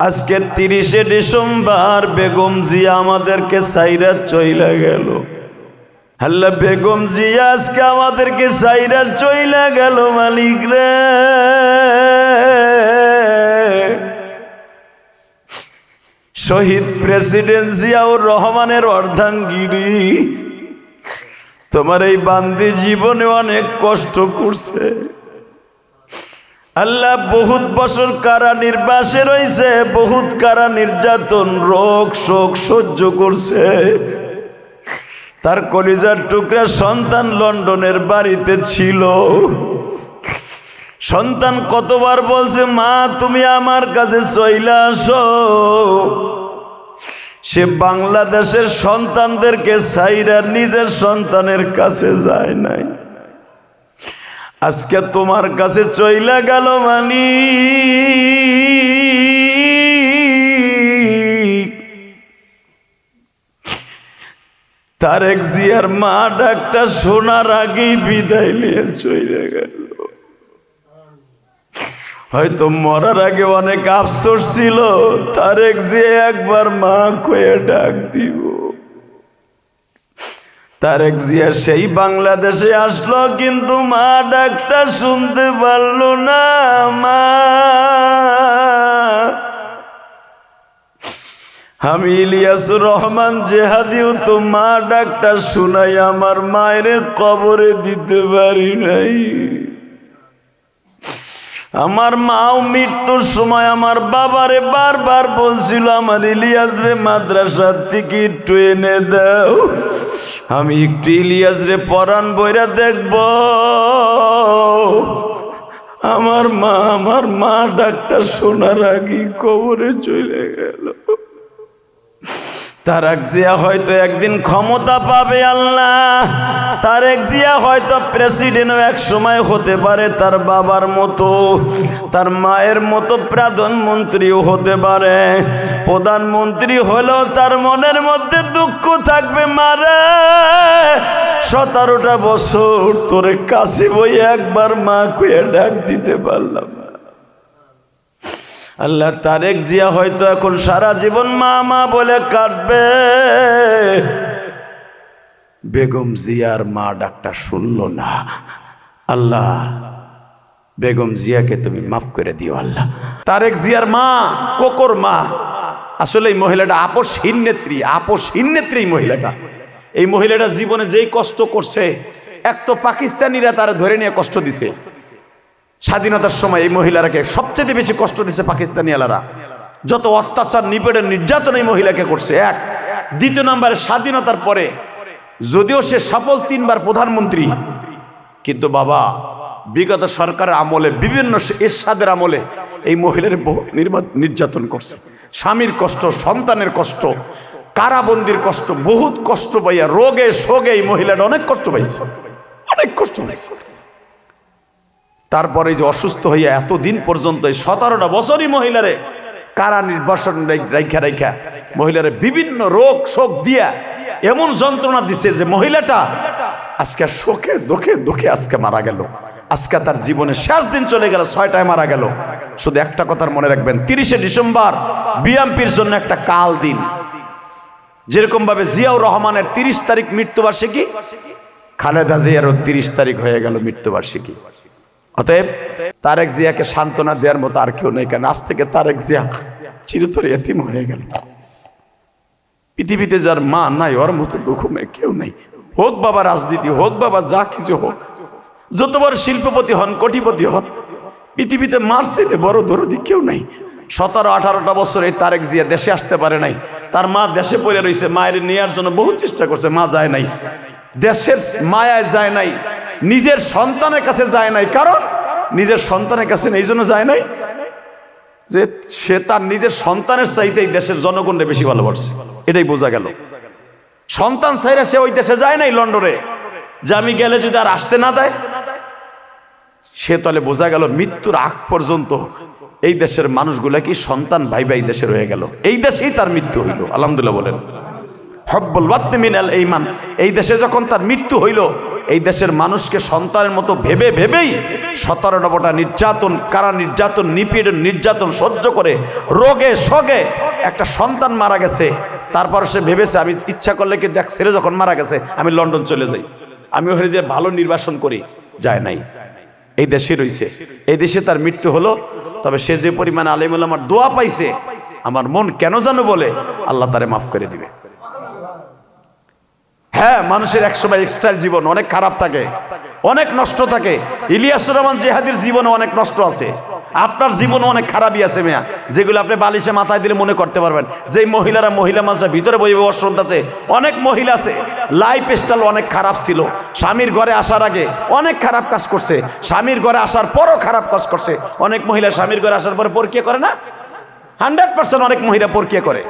আজকে 30শে ডিসেম্বর বেগম জিয়া আমাদেরকে সাইরা চইলা গেল। আল্লাহ, বেগম জিয়া আজকে আমাদেরকে সাইরা চইলা গেল। মালিক রে, শহীদ প্রেসিডেন্ট জিয়াউর রহমানের অর্ধাঙ্গিনী তোমার এই বান্দি জীবনে অনেক কষ্ট করছে। আল্লাহ, বহুত বছর কারা নির্বাসে রয়েছে, বহুত কারা নির্যাতন, রোগ শোক সহ্য করছে। তার কলিজার টুকরা সন্তান লন্ডনের বাড়িতে ছিল। সন্তান কতবার বলছে, মা তুমি আমার কাছে চইলা আসো। সে বাংলাদেশের সন্তানদেরকে ছাইরা নিজের সন্তানের কাছে যায় নাই। আজকে তোমার কাছে চইলা গেল। মানি তারেক জিয়ার মা ডাকটা শোনার আগেই বিদায় নিয়ে চইলা গেল। হয়তো মরার আগে অনেক আফসোস ছিল, তারেক জিয়া একবার মা কয়ে ডাক দিব। তারেক জিয়া সেই বাংলাদেশে আসলো, কিন্তু মা ডাকটা শুনতে পারলো না। মা, আমি ইলিয়াসুর রহমান জেহাদিও তো মা ডাকটা শুনাই আমার মায়ের কবরে দিতে পারি নাই। আমার মাও মৃত্যুর সময় আমার বাবারে বারবার বলছিল, আমার ইলিয়াস রে মাদ্রাসার থেকে একটু এনে দাও, আমি একটু ইলিয়াস রে পরাণ বইরা দেখব। আমার মা ডাক্তার শোনার আগে কবরে চলে গেল। তারেক জিয়া হয়তো একদিন ক্ষমতা পাবে আল্লাহ। তারেক জিয়া হয়তো প্রেসিডেন্টও এক সময় হতে পারে, তার বাবার মতো, তার মায়ের মতো প্রধানমন্ত্রীও হতে পারে। প্রধানমন্ত্রী হলেও তার মনের মধ্যে দুঃখ থাকবে, মারে 17টা বছর তোরে কাছে বই একবার মা কয়ে ডাক দিতে পারলাম। আল্লাহ, তারেক জিয়া হয়তো এখন সারা জীবন মা মা বলে কাটবে। বেগম জিয়ার মা ডাকটা শুনল না। আল্লাহ, বেগম জিয়াকে তুমি মাফ করে দিও আল্লাহ। তারেক জিয়ার মা, কোকর মা, আসলে এই মহিলাটা আপসহীন নেত্রী, আপসহীন নেত্রী মহিলাটা। এই মহিলাটা জীবনে যেই কষ্ট করছে, এক তো পাকিস্তানিরা তারা ধরে নিয়ে কষ্ট দিছে। স্বাধীনতার সময় এই মহিলারাকে সবচেয়ে বেশি কষ্ট দিচ্ছে পাকিস্তানি এলারা। যত অত্যাচার নিপীড়ন নির্যাতন এই মহিলাকে করছে। এক, দ্বিতীয় নম্বরে স্বাধীনতার পরে যদিও সে সফল 3বার প্রধানমন্ত্রী, কিন্তু বাবা বিগত সরকারের আমলে, বিভিন্ন এরশাদের আমলে এই মহিলার বহু নির্যাতন করছে। স্বামীর কষ্ট, সন্তানের কষ্ট, কারাবন্দির কষ্ট, বহুত কষ্ট পাইয়া, রোগে শোগে এই মহিলাটা অনেক কষ্ট পাইছে, অনেক কষ্ট পাইছে। তারপরে যে অসুস্থ হইয়া এতদিন পর্যন্ত 17টা বছরই মহিলারে কারা নির্বাসন রাইখা রাইখা মহিলারে বিভিন্ন রোগ শোক দিয়া এমন যন্ত্রণা দিছে যে মহিলাটা আজকে শোকে দুঃখে দুঃখে আজকে মারা গেল। আজকে তার জীবনে শেষ দিন চলে গেল, 6টায় মারা গেল। শুধু একটা কথার মনে রাখবেন, 30শে ডিসেম্বর বিএনপির জন্য একটা কাল দিন। যেরকম ভাবে জিয়াউর রহমানের 30 তারিখ মৃত্যুবার্ষিকী, খালেদা জিয়ারও 30 তারিখ হয়ে গেল মৃত্যুবার্ষিকী। অতএব তারেক জিয়াকে সান্ত্বনা দেওয়ার মতো আর কেউ নেই, কারণ আজ থেকে তারেক জিয়া চিরতরে এতিম হয়ে গেল। পৃথিবীতে যার মা নাই, ওর মতো দুঃখময় কেউ নেই। হোক বাবা রাজনীতি, হোক বাবা যা কিছু হোক, যত বড় শিল্পপতি হন, কোটিপতি হন, পৃথিবীতে মার ছেলে বড় দরদি কেউ নাই। 17-18টা বছর এই তারেক জিয়া দেশে আসতে পারে নাই। তার মা দেশে পড়ে রয়েছে, মায়ের নেওয়ার জন্য বহু চেষ্টা করছে, মা যায় নাই। দেশের মায়ায় যায় নাই, নিজের সন্তানের কাছে যায় নাই। কারণ নিজের সন্তানের কাছে এই জন্য যায় নাই যে সে তার নিজের সন্তানের চাইতেই দেশের জনগণকে বেশি ভালোবাসে, এটাই বোঝা গেল। সন্তান চাইরা সে ওই দেশে যায় নাই লন্ডনে, যে আমি গেলে যদি আর আসতে না দেয়। সে তাহলে বোঝা গেল মৃত্যুর আগ পর্যন্ত এই দেশের মানুষগুলা কি সন্তান ভাই ভাই দেশে রয়ে গেল। এই দেশেই তার মৃত্যু হইল, আলহামদুলিল্লাহ বলেন। হব্বুল ওয়াতনি মিনাল ঈমান, এই দেশে যখন তার মৃত্যু হইল, এই দেশের মানুষকে সন্তানের মতো ভেবেই 17টা নির্যাতন, কারা নির্যাতন, নিপীড়ন, নির্যাতন সহ্য করে রোগে শোকে একটা সন্তান মারা গেছে। তারপর সে ভেবেছে আমি ইচ্ছা করলে কি দেখ, ছেলে যখন মারা গেছে আমি লন্ডন চলে যাই, আমি ওখানে যে ভালো নির্বাসন করি, যায় নাই। এই দেশে রয়েছে, এই দেশে তার মৃত্যু হলো। তবে সে যে পরিমাণ আলেম ওলামার দোয়া পাইছে, আমার মন কেন জানো বলে আল্লাহ তারে মাফ করে দিবে। হ্যাঁ, মানুষের একসময় এক্সট্রাল জীবন অনেক খারাপ থাকে, অনেক নষ্ট থাকে। ইলিয়াসুর রহমান জিহাদির জীবনে অনেক নষ্ট আছে, আপনার জীবনে অনেক খারাপই আছে মেয়া, যেগুলো আপনি বালিশে মাথায় দিলে মনে করতে পারবেন। যেই মহিলা মানুষের ভিতরে বই অসন্ত আছে, অনেক মহিলা আছে লাইফ স্টাইল অনেক খারাপ ছিল, স্বামীর ঘরে আসার আগে অনেক খারাপ কাজ করছে, স্বামীর ঘরে আসার পরও খারাপ কাজ করছে। অনেক মহিলা স্বামীর ঘরে আসার পরে পরকিয়া করে না, 100% অনেক মহিলা পরকিয়া করে,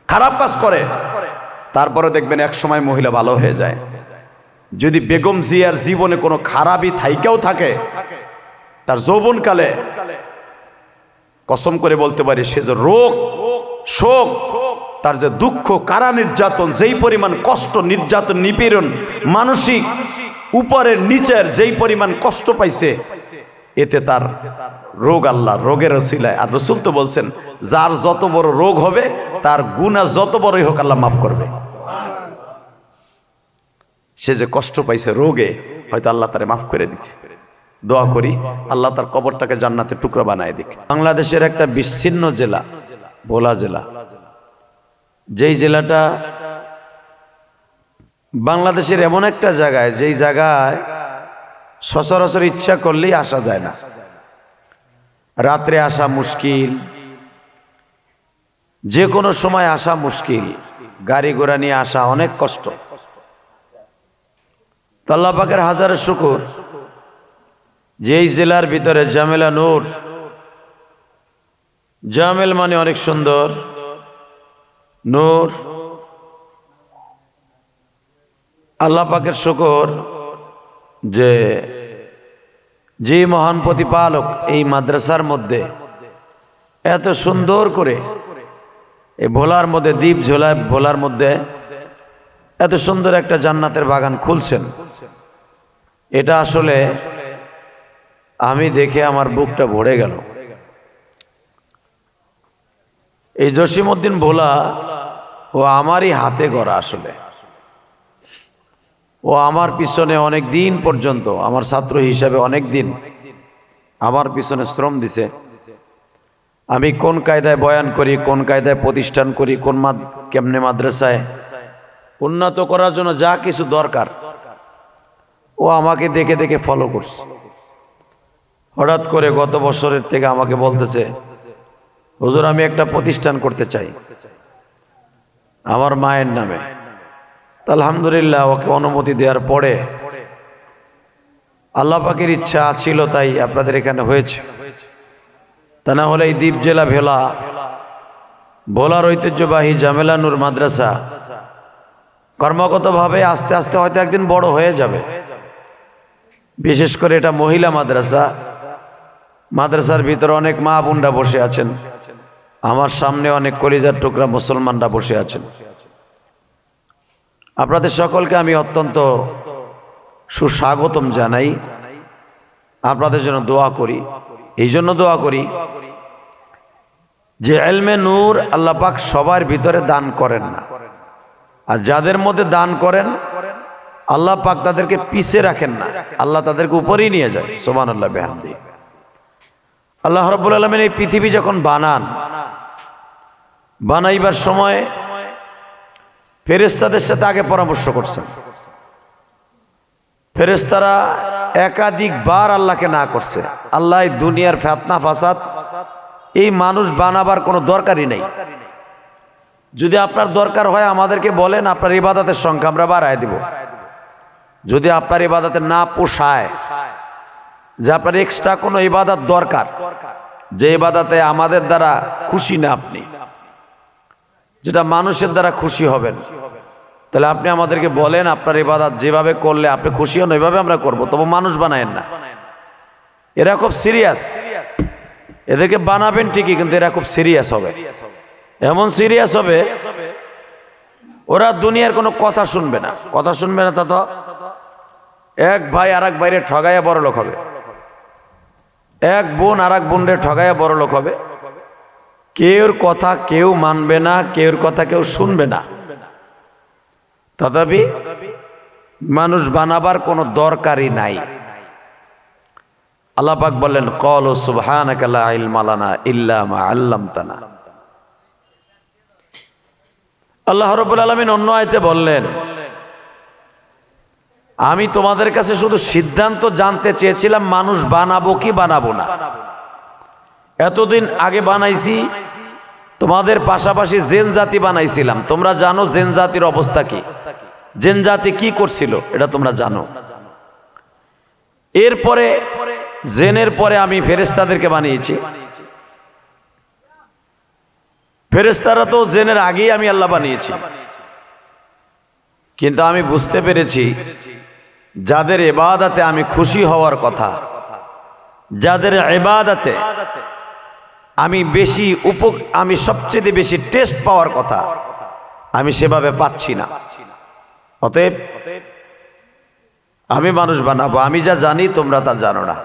খারাপ কাজ করে। তারপরে দেখবেন এক সময় মহিলা ভালো হয়ে যায়। যদি বেগম জিয়ার জীবনে কোনো খারাপই থাইকেও থাকে, তার যৌবনকালে কসম করে বলতে পারি সে যে রোগ শোক, তার যে দুঃখ, কারা নির্যাতন, যেই পরিমাণ কষ্ট, নির্যাতন, নিপীড়ন, মানসিক উপরের নিচের যেই পরিমাণ কষ্ট পাইছে, এতে তার রোগ আল্লাহ রোগের ওসিলায়। আর রাসূল তো বলছেন যার যত বড় রোগ হবে তার গুনাহ যত বড়ই হোক আল্লাহ মাফ করবে। সে যে কষ্ট পাইছে রোগে, হয়তো আল্লাহ তারে মাফ করে দিছে। দোয়া করি আল্লাহ তার কবরটাকে জান্নাতের টুকরা বানায় দিক। বাংলাদেশের একটা বিচ্ছিন্ন জেলা ভোলা জেলা, যেই জেলাটা বাংলাদেশের এমন একটা জায়গায়, যেই জায়গায় সচরাচর ইচ্ছা করলেই আসা যায় না, রাত্রে আসা মুশকিল, যে কোনো সময় আসা মুশকিল, গাড়ি ঘোড়া নিয়ে আসা অনেক কষ্ট। আল্লাহ পাকের হাজার শুকর যে এই জেলার ভিতরে জামেলা নূর, জামেল মানে অনেক সুন্দর, নূর, আল্লাহ পাকের শুকর যে মহান প্রতিপালক এই মাদ্রাসার মধ্যে এত সুন্দর করে এই ভোলার মধ্যে, দ্বীপ ঝোলা ভোলার মধ্যে এত সুন্দর একটা জান্নাতের বাগান খুলছেন। এটা আসলে আমি দেখে আমার বুকটা ভরে গেল। এই জসিমউদ্দিন ভোলা ও আমারই হাতে গড়া, আসলে ও আমার পিছনে অনেক দিন পর্যন্ত, আমার ছাত্র হিসাবে অনেক দিন আমার পিছনে শ্রম দিছে। আমি কোন কায়দায় বয়ান করি, কোন কায়দায় প্রতিষ্ঠান করি, কেমনে মাদ্রাসায় উন্নত করার জন্য যা কিছু দরকার ও আমাকে দেখে দেখে ফলো করছে। হঠাৎ করে গত বছরের থেকে আমাকে বলতেছে, হুজুর আমি একটা প্রতিষ্ঠান করতে চাই আমার মায়ের নামে। আলহামদুলিল্লাহ ওকে অনুমতি দেওয়ার পরে আল্লাহ পাকের ইচ্ছা ছিল তাই আপনাদের এখানে হয়েছে। তা না হলে এই দ্বীপ জেলা ভোলার ঐতিহ্যবাহী জামেলা নূর মাদ্রাসা কর্মগতভাবে আস্তে আস্তে হয়তো একদিন বড় হয়ে যাবে। বিশেষ করে এটা মহিলা মাদ্রাসা, মাদ্রাসার ভিতরে অনেক মা বোনরা বসে আছেন, আমার সামনে অনেক কলিজার টুকরা মুসলমানরা বসে আছেন। আপনাদের সকলকে আমি অত্যন্ত সুস্বাগতম জানাই, আপনাদের জন্য দোয়া করি। এই জন্য দোয়া করি যে ইলমে নূর আল্লাহ পাক সবার ভিতরে দান করেন না, আর যাদের মধ্যে দান করেন আল্লাহ পাক তাদেরকে পিছে রাখেন না, আল্লাহ তাদেরকে উপরেই নিয়ে যায়। সুবহানাল্লাহ বিহামদি। আল্লাহ রাব্বুল আলামিন এই পৃথিবী যখন বানাইবার সময় ফেরেশতাদের সাথে আগে পরামর্শ করছেন। ফেরেশতারা একাধিকবার আল্লাহকে না করছে, আল্লাহ এই দুনিয়ার ফিতনা ফাসাদ এই মানুষ বানাবার কোনো দরকারই নেই। যদি আপনার দরকার হয় আমাদেরকে বলেন, আপনার ইবাদতের সংখ্যা আমরা বাড়ায় দিব। যদি আপনার ইবাদতে না পোষায়, যে আপনার এক্সট্রা কোনো ইবাদত দরকার, যে ইবাদতে আমাদের দ্বারা খুশি না আপনি, যেটা মানুষের দ্বারা খুশি হবেন, তাহলে আপনি আমাদেরকে বলেন আপনার ইবাদত যেভাবে করলে আপনি খুশি হন ওইভাবে আমরা করব, তবু মানুষ বানায়েন না। এরা খুব সিরিয়াস, এদেরকে বানাবেন ঠিকই, কিন্তু এরা খুব সিরিয়াস হবে। এমন সিরিয়াস হবে ওরা দুনিয়ার কোনো কথা শুনবে না। কথা শুনবে না তা তো এক ভাই আর এক ভাইরে ঠগাইয়া বড় লোক হবে, এক বোন আর এক বোনরে ঠগাইয়া বড় লোক হবে। কেউর কথা কেউ মানবে না, কেউর কথা কেউ শুনবে না, তথাপি মানুষ বানাবার কোনো দরকারই নাই। আল্লাহ পাক বললেন ক্বালু সুবহানাকা লা ইলমা লানা ইল্লা মা আল্লামতানা। আল্লাহ রাব্বুল আলামিন অন্য আয়াতে বললেন আমি তোমাদের কাছে শুধু সিদ্ধান্ত জানতে চেয়েছিলাম মানুষ বানাবো কি বানাবো না। এতদিন আগে বানাইছি, তোমাদের পাশাপাশি জিন জাতি বানাইছিলাম, তোমরা জানো জিন জাতির অবস্থা কি, জিন জাতি কি করছিল এটা তোমরা জানো। এরপরে জিনের পরে আমি ফেরেশতাদেরকে বানিয়েছি। ফেরেশতারা তো জিনের আগেই আমি আল্লাহ বানিয়েছি, কিন্তু আমি বুঝতে পেরেছি যাদের ইবাদতে আমি খুশি হওয়ার কথা, যাদের ইবাদতে আমি সবচেয়ে বেশি টেস্ট পাওয়ার কথা, আমি সেভাবে পাচ্ছি না। অতএব আমি মানুষ বানাবো, আমি যা জানি তোমরা তা জানো না।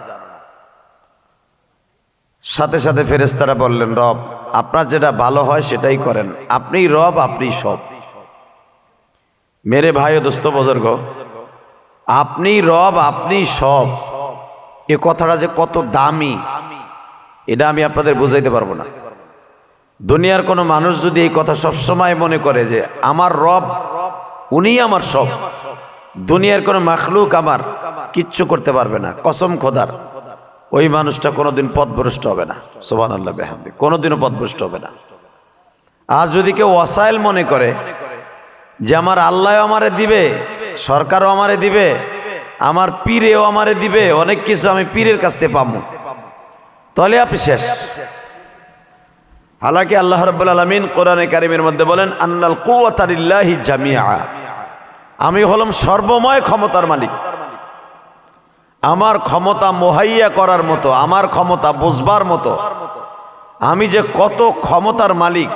সাথে সাথে ফেরেশতারা বললেন রব আপনার যেটা ভালো হয় সেটাই করেন, আপনিই রব, আপনি সব। মেরে ভাই ও দোস্ত বুজুর্গ, আপনি রব আপনি সব, এ কথাটা যে কত দামি এটা আমি আপনাদের বুঝাইতে পারবো না। দুনিয়ার কোনো মানুষ যদি এই কথা সবসময় মনে করে যে আমার রব উনিই আমার সব, দুনিয়ার কোনো মাখলুক আমার কিচ্ছু করতে পারবে না, কসম খোদার, ওই মানুষটা কোনোদিন পথভ্রষ্ট হবে না। সুবহানাল্লাহ বিহামদি, কোনোদিনও পথভ্রষ্ট হবে না। আর যদি কেউ ওয়াসাইল মনে করে যে আমার আল্লাহ আমারে দিবে, সরকারও আমারে দিবে, আমার পীরেও আমারে দিবে, অনেক কিছু আমি পীরের কাছ থেকে পাবো, তাহলে আপনি শেষ। হালাকি আল্লাহ রাব্বুল আলামিন কোরআনে কারীমের মধ্যে বলেন আন্নাল কুওয়াতা লিল্লাহি জামিআ, আমি হলাম সর্বময় ক্ষমতার মালিক। আমার ক্ষমতা মুহাইয়া করার মতো, আমার ক্ষমতা বুঝবার মতো, আমি যে কত ক্ষমতার মালিক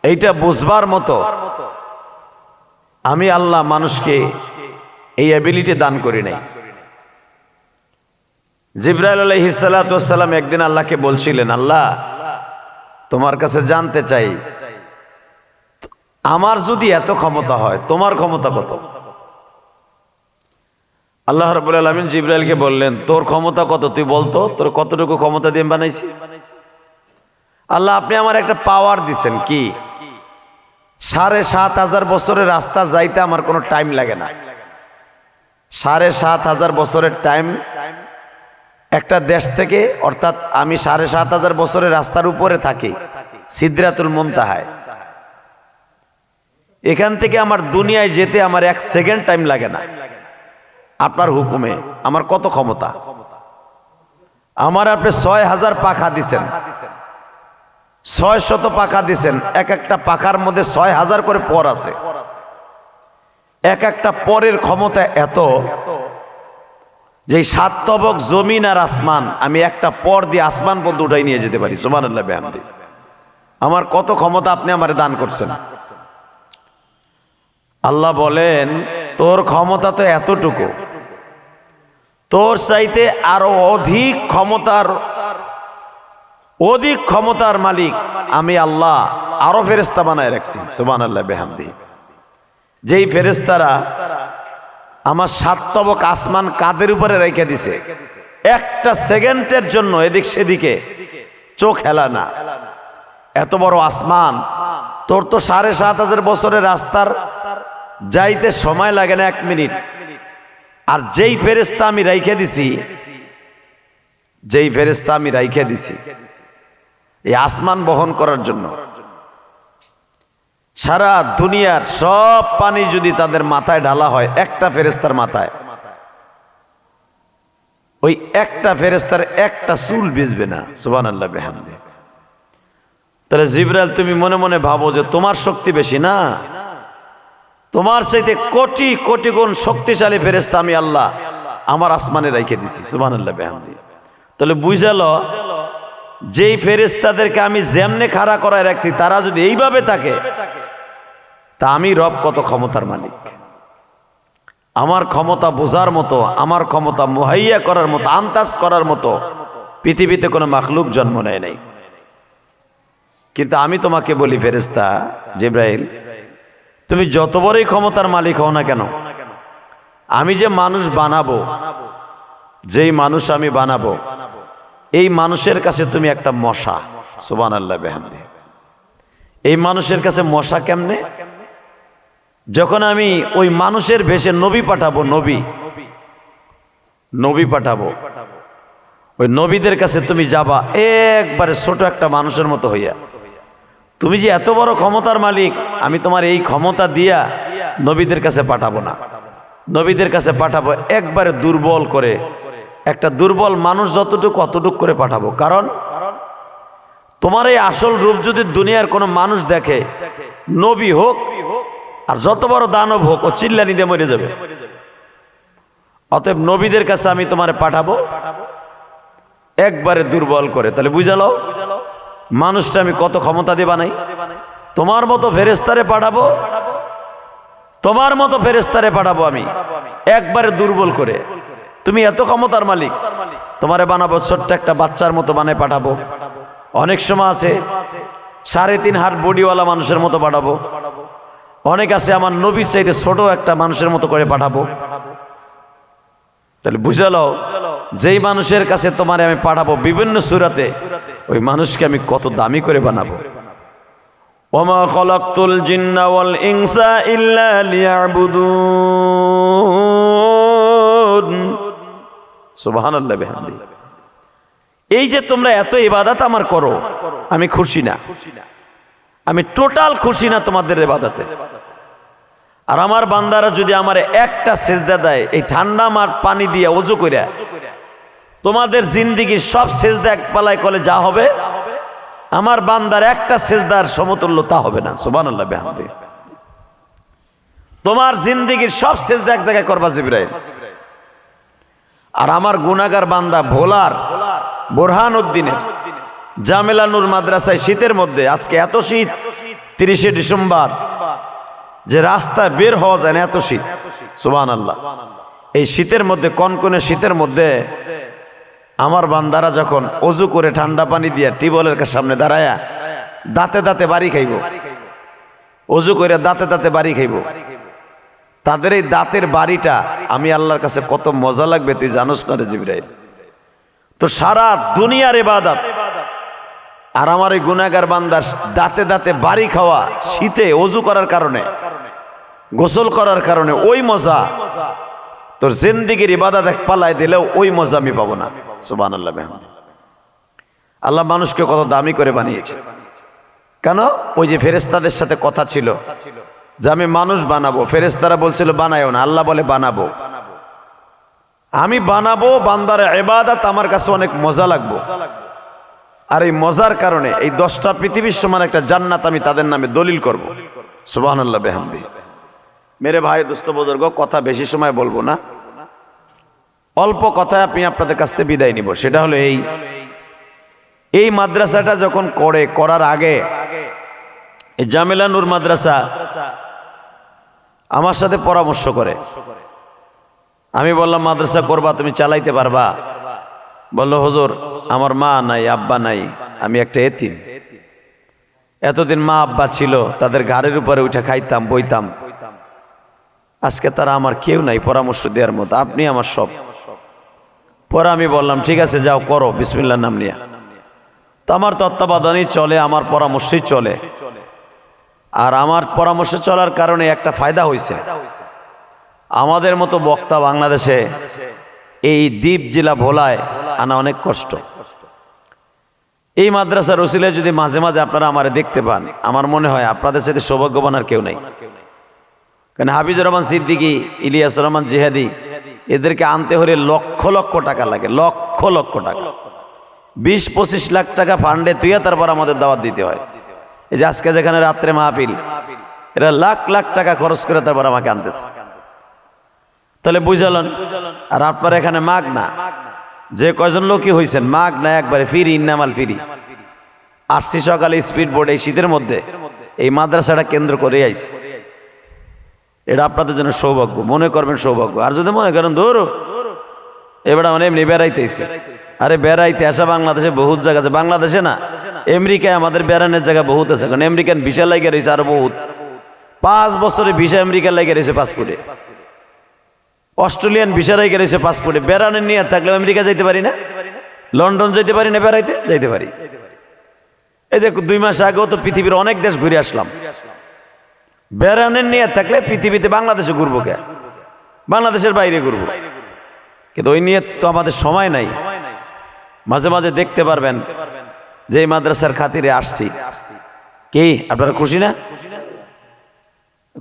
এইটা বুঝবার মতো আমি আল্লাহ মানুষকে এই অ্যাবিলিটি দান করি নাই। জিবরাইল আলাইহিস সালাতু ওয়াস সালাম একদিন আল্লাহকে বলছিলেন আল্লাহ তোমার কাছে জানতে চাই আমার যদি এত ক্ষমতা হয় তোমার ক্ষমতা কত? আল্লাহ রাব্বুল আলামিন জিবরাইলকে বললেন তোর ক্ষমতা কত তুই বলতো, তোর কতটুকু ক্ষমতা দিয়ে বানাইছি? আল্লাহ আপনি আমার একটা পাওয়ার দিছেন, কি ৭,৫০০০ বছরের রাস্তা যাইতে আমার কোনো টাইম লাগে না। ৭,৫০০০ বছরের টাইম একটা দেশ থেকে, অর্থাৎ আমি ৭,৫০০০ বছরের রাস্তার উপরে থাকি সিদরাতুল মুনতাহায়, এখান থেকে আমার দুনিয়ায় যেতে আমার ১ সেকেন্ড টাইম লাগে না। আপনার হুকুমে আমার কত ক্ষমতা! আমার আপনি ৬,০০০ পাখা দিছেন, ৬০০ পাখা দিছেন, এক একটা পাখার মধ্যে ৬,০০০ করে পর আছে। এক একটা পরের ক্ষমতা এত যে ৭ তবক জমিন আর আসমান আমি একটা পর দিয়ে আসমান পর্যন্ত উঠাই নিয়ে যেতে পারি। সুবহানাল্লাহ বিহামদি। আমার কত ক্ষমতা আপনি আমারে দান করছেন। আল্লাহ বলেন তোর ক্ষমতা তো এতটুকু, তোর চাইতে আরো অধিক ক্ষমতার মালিক আমি আল্লাহ আরো ফেরেশতা বানায় রাখছি। সুবহানাল্লাহ বিহামদি। যেই ফেরেশতারা আমার ৭ তবক আসমান কাদের উপরে রেখে দিছে, একটা সেকেন্ডের জন্য এদিক সেদিকে চোখ হেলা না। এত বড় আসমান, তোর তো ৭,৫০০ বছরের রাস্তার যাইতে সময় লাগে না ১ মিনিট। আর যেই ফেরেশতা আমি রাইখে দিছি এই আসমান বহন করার জন্য, সারা দুনিয়ার সব পানি যদি তাদের মাথায় ঢালা হয় একটা ফেরেশতার মাথায়, ওই একটা ফেরেশতার একটা চুল ভিজবে না। সুবহানাল্লাহ বিহামদি। তাহলে জিবরাইল তুমি মনে মনে ভাবো যে তোমার শক্তি বেশি না, তোমার চাইতে কোটি কোটি গুণ শক্তিশালী ফেরেশতা আমি আল্লাহ আমার আসমানে রেখে দিছি। সুবহানাল্লাহ বিহামদি। তাহলে বুঝালো যেই ফেরেশতাদেরকে আমি যেমনে খাড়া করায় রাখছি তারা যদি এইভাবে থাকে তা আমি রব কত ক্ষমতার মালিক। আমার ক্ষমতা বোঝার মতো, আমার ক্ষমতা মুহাইয়া করার মতো, আন্দাজ করার মতো পৃথিবীতে কোনো মাখলুক জন্ম নেয় নাই। কিন্তু আমি তোমাকে বলি ফেরেশতা জিবরাইল, তুমি যত বড়ই ক্ষমতার মালিক হও না কেন, আমি যে মানুষ বানাবো, যেই মানুষ আমি বানাবো, এই মানুষের কাছে তুমি একটা মশা। সুবহানাল্লাহ বিহামদিহি। এই মানুষের কাছে মশা কেমনে? যখন আমি ওই মানুষের ভেষে নবী পাঠাবো, নবী পাঠাবো, ওই নবীদের কাছে তুমি যাবা একবারে ছোট একটা মানুষের মতো হইয়া। তুমি যে এত বড় ক্ষমতার মালিক, আমি তোমার এই ক্ষমতা দিয়া নবীদের কাছে পাঠাবো না। নবীদের কাছে পাঠাবো একবারে দুর্বল করে, একটা দুর্বল মানুষ যতটুকু অতটুকু করে পাঠাবো। কারণ তোমার এই আসল রূপ যদি দুনিয়ার কোনো মানুষ দেখে, নবী হোক আর যত বড় দানব হোক, ও চিল্লানি দিয়ে মরে যাবে। অতএব নবীদের কাছে আমি তোমারে পাঠাবো একবারে দুর্বল করে। তাহলে বুঝালো মানুষটা আমি কত ক্ষমতা দিয়ে বানাই। তোমার মতো ফেরেশতারে পাঠাবো, তোমার মতো ফেরেশতারে পাঠাবো আমি একবারে দুর্বল করে। তুমি এত ক্ষমতার মালিক, তোমারে বানাবো ছোট্ট একটা বাচ্চার মতো বানায় পাঠাবো। অনেক সময় আছে 3.5 হাত বডিওয়ালা মানুষের মতো পাঠাবো। অনেক আছে আমার নবীর চাইতে ছোট একটা মানুষের মতো করে পাঠাবো। তাহলে বুঝালো যেই মানুষের কাছে তোমারে আমি পাঠাবো বিভিন্ন সূরাতে, ওই মানুষকে আমি কত দামি করে বানাবো। ওমা খলাকতুল জিন্না ওয়াল ইনসা ইল্লা লিয়াবুদুন। সুবহানাল্লাহ বিহামদিহি। এই যে তোমরা এত ইবাদত আমার করো, আমি খুশি না, আমি টোটাল খুশি না তোমাদের ইবাদতে। আর আমার বান্দারা যদি আমার একটা সেজদা দেয়, এই ঠান্ডা মার পানি দিয়ে ওযু কইরা, তোমাদের জিন্দেগির সব সেজদা এক পালায় করলে যা হবে, আমার বান্দার একটা সেজদার সমতুল্য তা হবে না। সুবহানাল্লাহ বিহামদিহি। তোমার জিন্দেগির সব সেজদা এক জায়গায় করবা জিবরাইল। আর আমার গুনাহগার বান্দা ভোলার বোরহানউদ্দিনের জামেলা নূর মাদ্রাসায় শীতের মধ্যে, আজকে এত শীত 30শে ডিসেম্বর, যে রাস্তায় বের হওয়া যায় না, এত শীত। সুবহানাল্লাহ। এই শীতের মধ্যে, কনকনে শীতের মধ্যে আমার বান্দারা যখন ওযু করে ঠান্ডা পানি দিয়ে টিউবওয়েলের সামনে দাঁড়ায়া দাঁতে দাঁতে বাড়ি খাইব, ওযু করে দাঁতে দাঁতে বাড়ি খাইব, তাদের এই দাঁতের বাড়িটা আমি আল্লাহর কাছে কত মজা লাগবে তুই জানোস না রে জিবরাইল। তো সারা দুনিয়ার ইবাদত আর আমার ওই গুনাহগার বান্দার দাঁতে দাঁতে বাড়ি খাওয়া, শীতে ওযু করার কারণে, গোসল করার কারণে, ওই মজা তোর জিন্দেগির ইবাদত এক পালায় দিলেও ওই মজা আমি পাবো না। সুবহানাল্লাহ বিহামদিহি। আল্লাহ মানুষকে কত দামি করে বানিয়েছে। কেন? ওই যে ফেরেশতাদের সাথে কথা ছিল যে আমি মানুষ বানাবো, ফেরেশতারা বলছিল বানায়ও না, আল্লাহ বলে বানাবো। আমি বানাবো, বান্দার ইবাদত আমার কাছে অনেক মজা লাগবে। আর এই মজার কারণে এই 10টা পৃথিবীর সমান একটা জান্নাত আমি তাদের নামে দলিল করব। সুবহানাল্লাহ বিহামদিহি। মেরে ভাই, দোস্ত, বুজুর্গ, কথা বেশি সময় বলবো না, অল্প কথায় আমি আপনাদের কাছ থেকে বিদায় নিব। সেটা হলো এই মাদ্রাসাটা যখন করার আগে এই জামেলা নূর মাদ্রাসা আমার সাথে পরামর্শ করে। আমি বললাম মাদ্রাসা করবা, তুমি চালাইতে পারবা? বলল হুজুর আমার মা নাই, আব্বা নাই, আমি একটা এতিম। এতদিন মা আব্বা ছিল, তাদের ঘাড়ের উপরে উঠে খাইতাম, বইতাম। আজকে তারা আমার কেউ নাই পরামর্শ দেওয়ার মতো, আপনি আমার সব। পরে আমি বললাম ঠিক আছে যাও করো, বিসমিল্লাহর নাম নিয়ে। তো আমার তত্ত্বাবধানেই চলে, আমার পরামর্শেই চলে। আর আমার পরামর্শে চলার কারণে একটা ফায়দা হয়েছে, আমাদের মতো বক্তা বাংলাদেশে এই দ্বীপ জেলা ভোলায় আনা অনেক কষ্ট। এই মাদ্রাসার ওসিলায় যদি মাঝে মাঝে আপনারা আমারে দেখতে পান, আমার মনে হয় আপনাদের সাথে সৌভাগ্যবান আর কেউ নাই। কারণ হাফিজুর রহমান সিদ্দিকী, ইলিয়াসুর রহমান জিহাদি, এদেরকে আনতে হলে লক্ষ লক্ষ টাকা লাগে, লক্ষ লক্ষ টাকা, 20-25 লাখ টাকা ফান্ডে তুইয়া তারপর আমাদের দাওয়াত দিতে হয়। এই যে আজকে যেখানে রাত্রে মাহফিল, এরা লাখ লাখ টাকা খরচ করে তারপর আমাকে আনতেছে। তাহলে বুঝালেন। আর আপনার এখানে মাগ না, যে কয়জন লোকই হয়েছেন মাগ না, একবারে ফিরি, ইন্নামাল ফিরি। আসছি সকালে স্পিড বোর্ড, এই শীতের মধ্যে এই মাদ্রাসাটা কেন্দ্র করে আইছে। এটা আপনাদের জন্য সৌভাগ্য, মনে করবেন সৌভাগ্য। আর যদি মনে করেন ধরো এবার মানে এমনি বেড়াইতেছে, আরে বেড়াইতে আসা বাংলাদেশে বহুত জায়গা আছে। বাংলাদেশে না, আমেরিকায় আমাদের বেড়ানোর জায়গা বহুত আছে। কারণ আমেরিকান ভিসা লাগে রয়েছে আরো বহুত, 5 বছরে ভিসা আমেরিকার লাগে রয়েছে পাসপোর্টে, অস্ট্রেলিয়ান ভিসা লাগে রয়েছে পাসপোর্টে। বেড়ানোর নিয়ে থাকলেও আমেরিকা যাইতে পারি না, লন্ডন যেতে পারি না, বেড়াইতে যাইতে পারি। এই যে 2 মাস আগেও তো পৃথিবীর অনেক দেশ ঘুরে আসলাম। বেড়ানোর নিয়ে থাকলে পৃথিবীতে বাংলাদেশে ঘুরবো কে, বাংলাদেশের বাইরে ঘুরবো, কিন্তু ওই নিয়ে তো আমাদের সময় নাই। মাঝে মাঝে দেখতে পারবেন যে এই মাদ্রাসার খাতিরে আসছি, কি আপনারা খুশি না?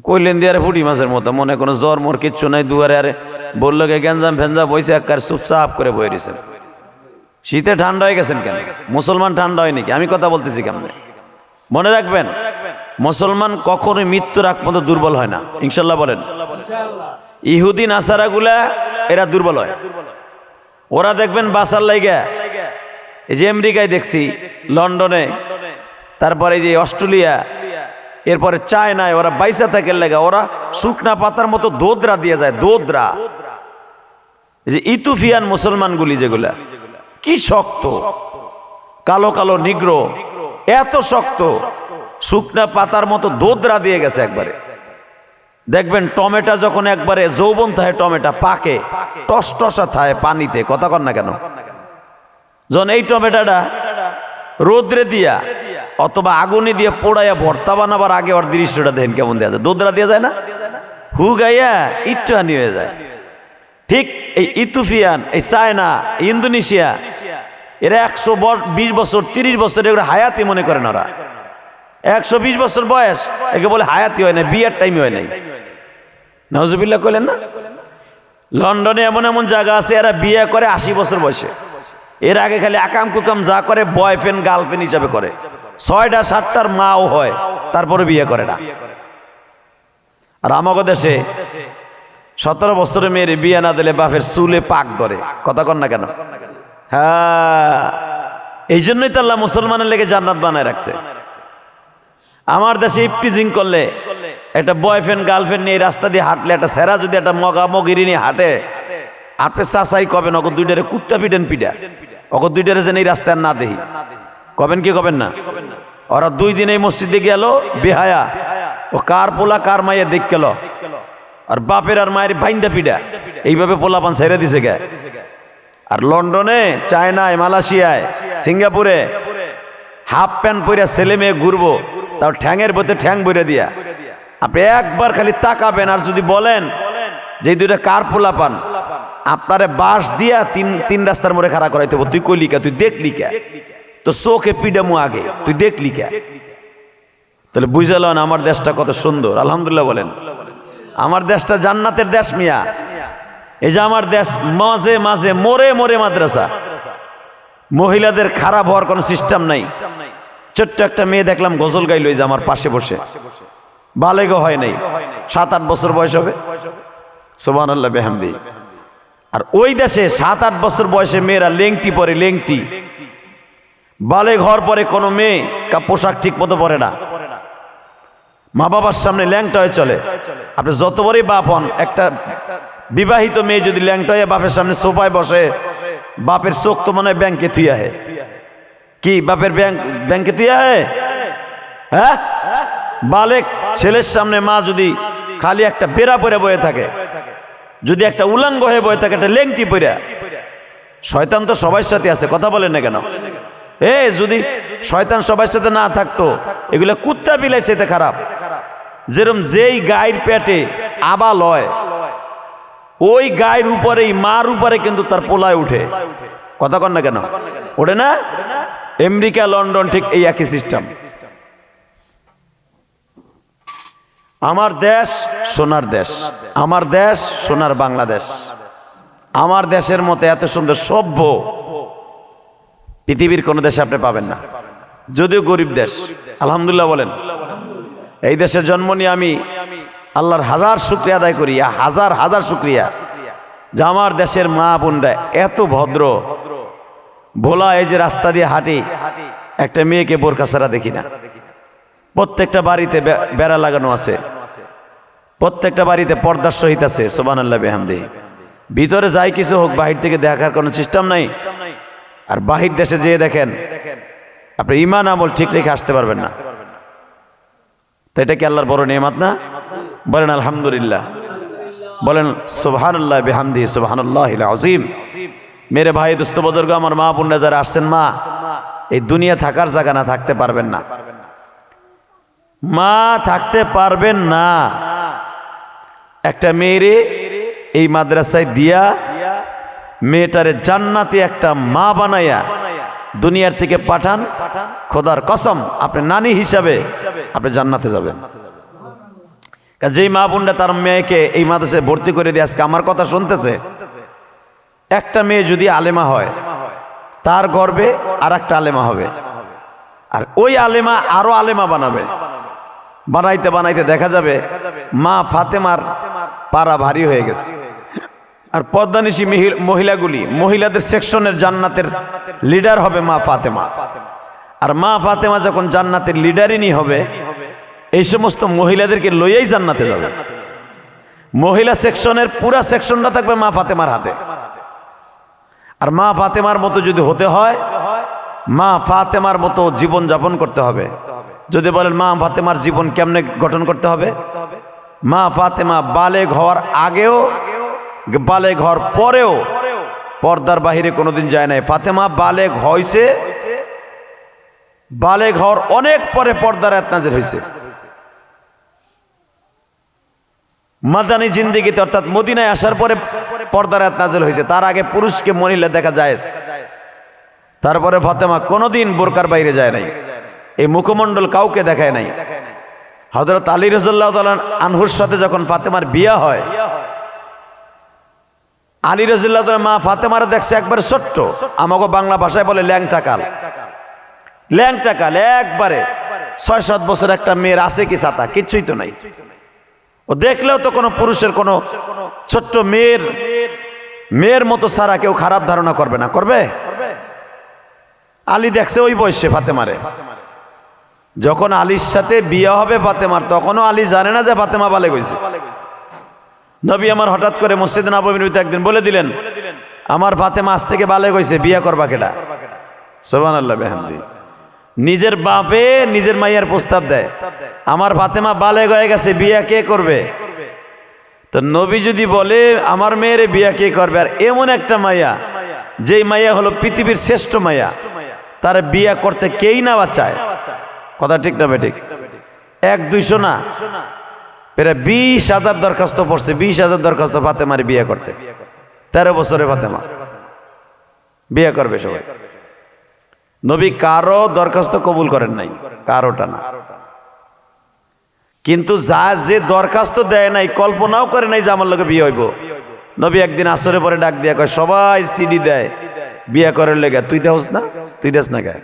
কইলেন দিয়ে আরে ফুটি মাছের মতো, মনে কোনো জ্বর মোর কিচ্ছু নাই, দুয়ারে আরে বললো গে গ্যাঞ্জাম ফেঞ্জা বইছে একবার চুপচাপ করে বয়ে দিয়েছেন। শীতে ঠান্ডা হয়ে গেছেন কেন? মুসলমান ঠান্ডা হয় নাকি? আমি কথা বলতেছি কেমনে? মনে রাখবেন, মুসলমান কখনোই মৃত্যুর আগ পর্যন্ত দুর্বল হয় না, ইনশাল্লাহ বলেন। ইহুদি নাসারাগুলা এরা দুর্বল হয়। ওরা দেখবেন বাসার লাইগা, এই যে আমেরিকায় দেখছি, লন্ডনে, তারপরে এই যে অস্ট্রেলিয়া, এরপরে চায়নায়, ওরা বাইসা থাকে লেগা ওরা শুকনা পাতার মতো দোদরা দিয়ে যায়, দোদরা। এই যে ইথিওপিয়ান মুসলমানগুলি যেগুলা কি শক্ত, কালো কালো নিগ্রো, এত শক্ত, শুকনা পাতার মতো দোদরা দিয়ে গেছে একবারে। দেখবেন টমেটো যখন একবারে যৌবন থাকে, টমেটো পাকে টসটসা থাকে পানিতে, কথা কন না কেন? যখন এই টমেটোটা রোদ্রে দিয়া অথবা আগুনে দিয়ে পোড়াইয়া ভর্তা বানাবার আগে ওর দৃশ্যটা দেখেন কেমন দেওয়া যায়, দোদরা দিয়ে যায় না, হু গাইয়া ইট্টু হানি হয়ে যায়। ঠিক এই ইথিওপিয়ান, এই চায়না, ইন্দোনেশিয়া, এরা 120 বছর 30 বছর এগুলো হায়াতি মনে করেন। ওরা 120 বছর বয়স, একে বলে হায়াতি হয় না, বিয়ের টাইমে হয় নাই। নাউজুবিল্লাহ কইলেন না? লন্ডনে এমন এমন জায়গা আছে এরা বিয়ে করে 80 বছর বয়সে। এর আগে খালি আকাম কুকাম যা করে বয়ফ্রেন্ড গার্লফ্রেন্ড হিসাবে করে, 6টা 7টার মাও হয়, তারপরে বিয়ে করে না। আর আমাগো দেশে 17 বছরের মেয়ের বিয়ে না দিলে বাপের চুলে পাক ধরে, কথা কন না কেন? হ্যাঁ, এই জন্যই তো আল্লাহ মুসলমানের লেগে জান্নাত বানায় রাখছে। আমার দেশে ইফটিজিং করলে, একটা বয়ফ্রেন্ড গার্লফ্রেন্ড নিয়ে রাস্তা দিয়ে হাঁটলে, একটা সেরা যদি একটা মগা মগিরি নিয়ে হাঁটে, আপনি চাচাই কবেন ওকে দুইটারে কুত্তা পিটেন পিটা, ওকে দুইটারে যেন এই রাস্তায় না দেখি, কবেন কি কবেন না? ওরা 2 দিন এই মসজিদে গেল বেহায়া, ও কার পোলা কার মাইয়া দেখ গেল, আর বাপের আর মায়ের বাইন্দা পিডা, এইভাবে পোলাপান ছেড়ে দিছে গে। আর লন্ডনে, চায়নায়, মালয়েশিয়ায়, সিঙ্গাপুরে হাফ প্যান্ট পরে ছেলে মেয়ে ঘুরবো, তাও ঠ্যাঙের পথে ঠ্যাং বইরে দিয়া। আপনি একবার খালি তাকাবেন, আর যদি বলেন যে 2টা কার পোলাপান, আপনারে বাঁশ দিয়া তিন রাস্তার মোড়ে খাড়া করাইতে হবে। তুই কইলি কা, তুই দেখলি কা, তো চোখে পিডামু আগে, তুই দেখলি কা? তাহলে বুঝালেন আমার দেশটা কত সুন্দর। আলহামদুলিল্লাহ বলেন। আমার দেশটা জান্নাতের দেশ মিয়া। এই যে আমার দেশ, মাঝে মাঝে মোরে মোরে মাদ্রাসা, মহিলাদের খারাপ হওয়ার কোনো সিস্টেম নাই। ছোট্ট একটা মেয়ে দেখলাম গজল গাইল, এই যে আমার পাশে বসে, বালেগো হয় নাই, 7-8 বছর বয়স হবে, সুবহানাল্লাহ বিহামদি। আর ওই দেশে 7-8 বছর বয়সে মেয়েরা লেংটি পরে, লেংটি। বালেগ হওয়ার পরে কোনো মেয়ে পোশাক ঠিক মতো পরে না, মা বাবার সামনে ল্যাংটা হয়ে চলে। আপনি যত বড়ই বাপ হন, একটা বিবাহিত মেয়ে যদি ল্যাংটা হয়ে বাপের সামনে সোফায় বসে, বাপের চোখ তো মনে হয় ব্যাংকে থুইয়া হে। কি বাপের ব্যাংকে থুইয়া হে? হ্যাঁ, বালেক ছেলের সামনে মা যদি খালি একটা বেড়া পরে বয়ে থাকে, যদি একটা উলাঙ্গ হয়ে বয়ে থাকে, একটা লেংটি পরে, শয়তান তো সবার সাথে আছে, কথা বলেন না কেন? যদি শয়তান সবার সাথে না থাকতো, এগুলো কুত্তা বিলাই সেতে খারাপ। যেরকম যেই গায়ের পেটে আবাল হয়, ওই গায়ের উপরেই, মার উপরে কিন্তু তার পোলায় উঠে, কথা কন না কেন? ওঠে না? আমেরিকা, লন্ডন ঠিক এই একই সিস্টেম। আমার দেশ সোনার দেশ, আমার দেশ সোনার বাংলাদেশ। আমার দেশের মতো এত সুন্দর সভ্য পৃথিবীর কোন দেশে আপনি পাবেন না, যদিও গরিব দেশ। আলহামদুলিল্লাহ বলেন। এই দেশে জন্ম নিয়ে আমি আল্লাহর হাজার শুকরিয়া আদায় করি, হাজার হাজার শুকরিয়া যে আমার দেশের মা বোনরা এত ভদ্র ভোলা। এই যে রাস্তা দিয়ে হাঁটি, একটা মেয়েকে বোরকা ছাড়া দেখি না। প্রত্যেকটা বাড়িতে বেড়া লাগানো আছে, প্রত্যেকটা বাড়িতে পর্দার সহিত আছে, সুবহানাল্লাহ বিহামদিহি। ভিতরে যাই কিছু হোক, বাহির থেকে দেখার কোনো সিস্টেম নাই। আর বাহির দেশে যেয়ে দেখেন, আপনি ইমান আমল ঠিক রেখে আসতে পারবেন না। তো এটা কি আল্লাহর বড় নিয়ামত না? বলেন আলহামদুলিল্লাহ, বলেন সুবহানাল্লাহ বিহামদিহি, সুবহানাল্লাহিল আযীম। মেরে ভাই, দোস্ত, বুজুর্গ, আমার মা বোনরা যারা আসছেন, মা, এই দুনিয়া থাকার জায়গা না, থাকতে পারবেন না। মা থাকতে পারবেন না। একটা মেয়েরে এই মাদ্রাসায় দিয়া মেয়েটারে জান্নাতি একটা মা বানাইয়া দুনিয়ার থেকে পাঠান, খোদার কসম আপনি নানি হিসাবে আপনি জান্নাতে যাবেন। যেই মা বোনটা তার মেয়েকে এই মাদ্রাসায় ভর্তি করে দিয়ে আজকে আমার কথা শুনতেছে, একটা মেয়ে যদি আলেমা হয়, তার গর্বে আর একটা আলেমা হবে, আর ওই আলেমা আরো আলেমা বানাবে। বানাইতে বানাইতে দেখা যাবে মা ফাতেমার পাড়া ভারী হয়ে গেছে। আর পর্দানিশী মহিলাগুলি, মহিলাদের সেকশনের জান্নাতের লিডার হবে মা ফাতেমা। আর মা ফাতেমা যখন জান্নাতের লিডারিনী হবে, এই সমস্ত মহিলাদেরকে লইয়াই জান্নাতে যাবে। মহিলা সেকশনের পুরা সেকশনটা থাকবে মা ফাতেমার হাতে। আর মা ফাতেমার মতো যদি হতে হয়, মা ফাতেমার মতো জীবন যাপন করতে হবে। যদি বলেন মা ফাতেমার জীবন কেমনে গঠন করতে হবে, মা ফাতেমা বালেগ হওয়ার আগেও, বালেগ হওয়ার পরেও পর্দার বাহিরে কোনোদিন যায় নাই। ফাতেমা বালেগ হয়েছে, বালেগ হওয়ার অনেক পরে পর্দার আয়াত নাযিল হয়েছে। মাদানী জিন্দেগিতে, অর্থাৎ মদিনায় আসার পরে পর্দার আয়াত নাযিল হয়েছে। তার আগে পুরুষকে মহিলা দেখা যায়। তারপরে ফাতেমা কোনোদিন বোরকার বাইরে যায় নাই, এই মুখমণ্ডল কাউকে দেখায় নাই। হযরত আলী রাদিয়াল্লাহু তাআলা আনহুর সাথে যখন ফাতেমার বিয়ে হয়, আলী রাদিয়াল্লাহু তাআলা মা ফাতেমার দেখছে একবারে ছোট্ট, আমাকে বাংলা ভাষায় বলে ল্যাংটা কাল। ল্যাংটা কাল, একবারে ৬-৭ বছর একটা মেয়ের আছে কি ছাতা, কিচ্ছুই তো নাই। ও দেখলেও তো কোনো পুরুষের কোনো ছোট্ট মেয়ের মতো ছাড়া কেউ খারাপ ধারণা করবে না, করবে? আলী দেখছে ওই বয়সে ফাতেমারে। যখন আলীর সাথে বিয়ে হবে ফাতেমার, তখনও আলী জানে না যে ফাতেমা বালেগ হয়েছে। নবী আমার হঠাৎ করে মসজিদে নববীতে একদিন বলে দিলেন, আমার ফাতেমা আজ থেকে বালেগ হয়েছে, বিয়ে করবা কেডা? সুবহানাল্লাহ বিহামদিহি। নিজের বাপে নিজের মাইয়ার প্রস্তাব দেয়, আমার ফাতেমা বালেগ হয়ে গেছে, বিয়ে কে করবে? তো নবী যদি বলে আমার মেয়ের বিয়ে কে করবে, আর এমন একটা মাইয়া, যেই মাইয়া হলো পৃথিবীর শ্রেষ্ঠ মাইয়া, তার বিয়ে করতে কেই না বাঁচায়। কথা ঠিক না বেঠিক? 1-200 না, প্রায় 20,000 দরখাস্ত পড়ছে, 20,000 দরখাস্ত ফাতেমার বিয়ে করতে। 13 বছরে ফাতেমা বিয়ে করবে সবাই। নবী কারো দরখাস্ত কবুল করেন নাই, কারোটা না। কিন্তু যে দরখাস্ত দেয় নাই, কল্পনাও করে নাই যে আমার লোকে বিয়ে হইব, নবী একদিন আসরে পরে ডাক দিয়া কয়, সবাই সিডি দেয় বিয়ে করার লেগে, তুই দেস না? তুই দেস না? গায়ে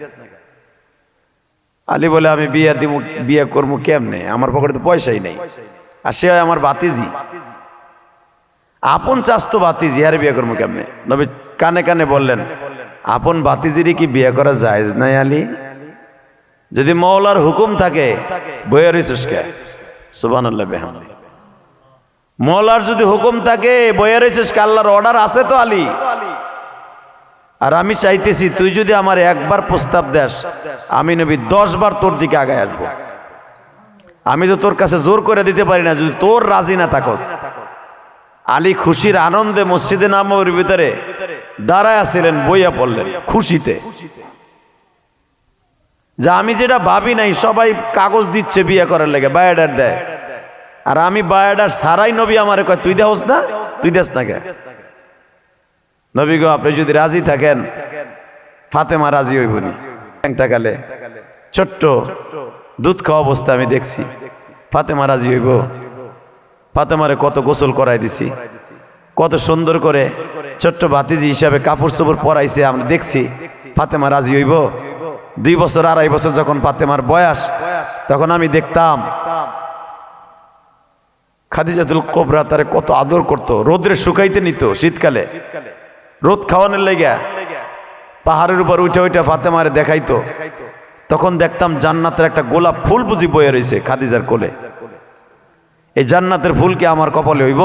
আলী বলে, আমি বিয়ে করবো কেমনে, আমার পকেটে তো পয়সাই নেই। আর সে হয় আমার ভাতিজি, আপন চাস্তো ভাতিজি, আরে বিয়ে করবো কেমনে? নবী কানে কানে বললেন, আপন ভাতিজিরই কি বিয়ে করা জায়েজ নাই আলী? যদি মওলার হুকুম থাকে, বইয়া রইছিস কে? সুবহানাল্লাহ বিহামদিহি। মওলার যদি হুকুম থাকে, বইয়া রইছিস কে? আল্লাহর অর্ডার আছে তো আলী। আর আমি চাইতেছি, তুই যদি আমার একবার প্রস্তাব দেস, আমি নবী 10 বার তোর দিকে আগায় আসবো। আমি তো তোর কাছে জোর করে দিতে পারি না, যদি তোর রাজি না থাকস। আলী খুশির আনন্দে মসজিদে নববীর ভিতরে দাঁড়ায় ছিলেন, বইয়া পড়লেন খুশিতে, যে আমি যেটা ভাবি নাই, সবাই কাগজ দিচ্ছে বিয়ে করার লেগে, বায়োডার দেয়, আর আমি বায়োডার ছাড়াই নবী আমারে কয়, তুই দেস না? তুই দেস না কে? নবী গো, আপনি যদি রাজি থাকেন, ফাতেমা রাজি হইবনি। একটা কালে ছোট্ট দুধ খাওয়া অবস্থা আমি দেখছি, ফাতেমা রাজি হইব? ফাতেমারে কত গোসল করাই দিছি, কত সুন্দর করে ছোট্ট ভাতিজি হিসাবে কাপড় চোপড় পরাইছে, আমরা দেখছি। ফাতেমা রাজি হইব? 2 বছর 2.5 বছর যখন ফাতেমার বয়স, তখন আমি দেখতাম খাদিজাতুল কুবরা তারে কত আদর করত, রোদ্রে শুকাইতে নিত। শীতকালে রোদ খাওয়ানোর লেগে পাহাড়ের উপর উঠে উঠে ফাতেমারে দেখাইতো। তখন দেখতাম জান্নাতের একটা গোলাপ ফুল বুঝি বয়ে রয়েছে খাদিজার কোলে। এই জান্নাতের ফুল কি আমার কপালে হইব?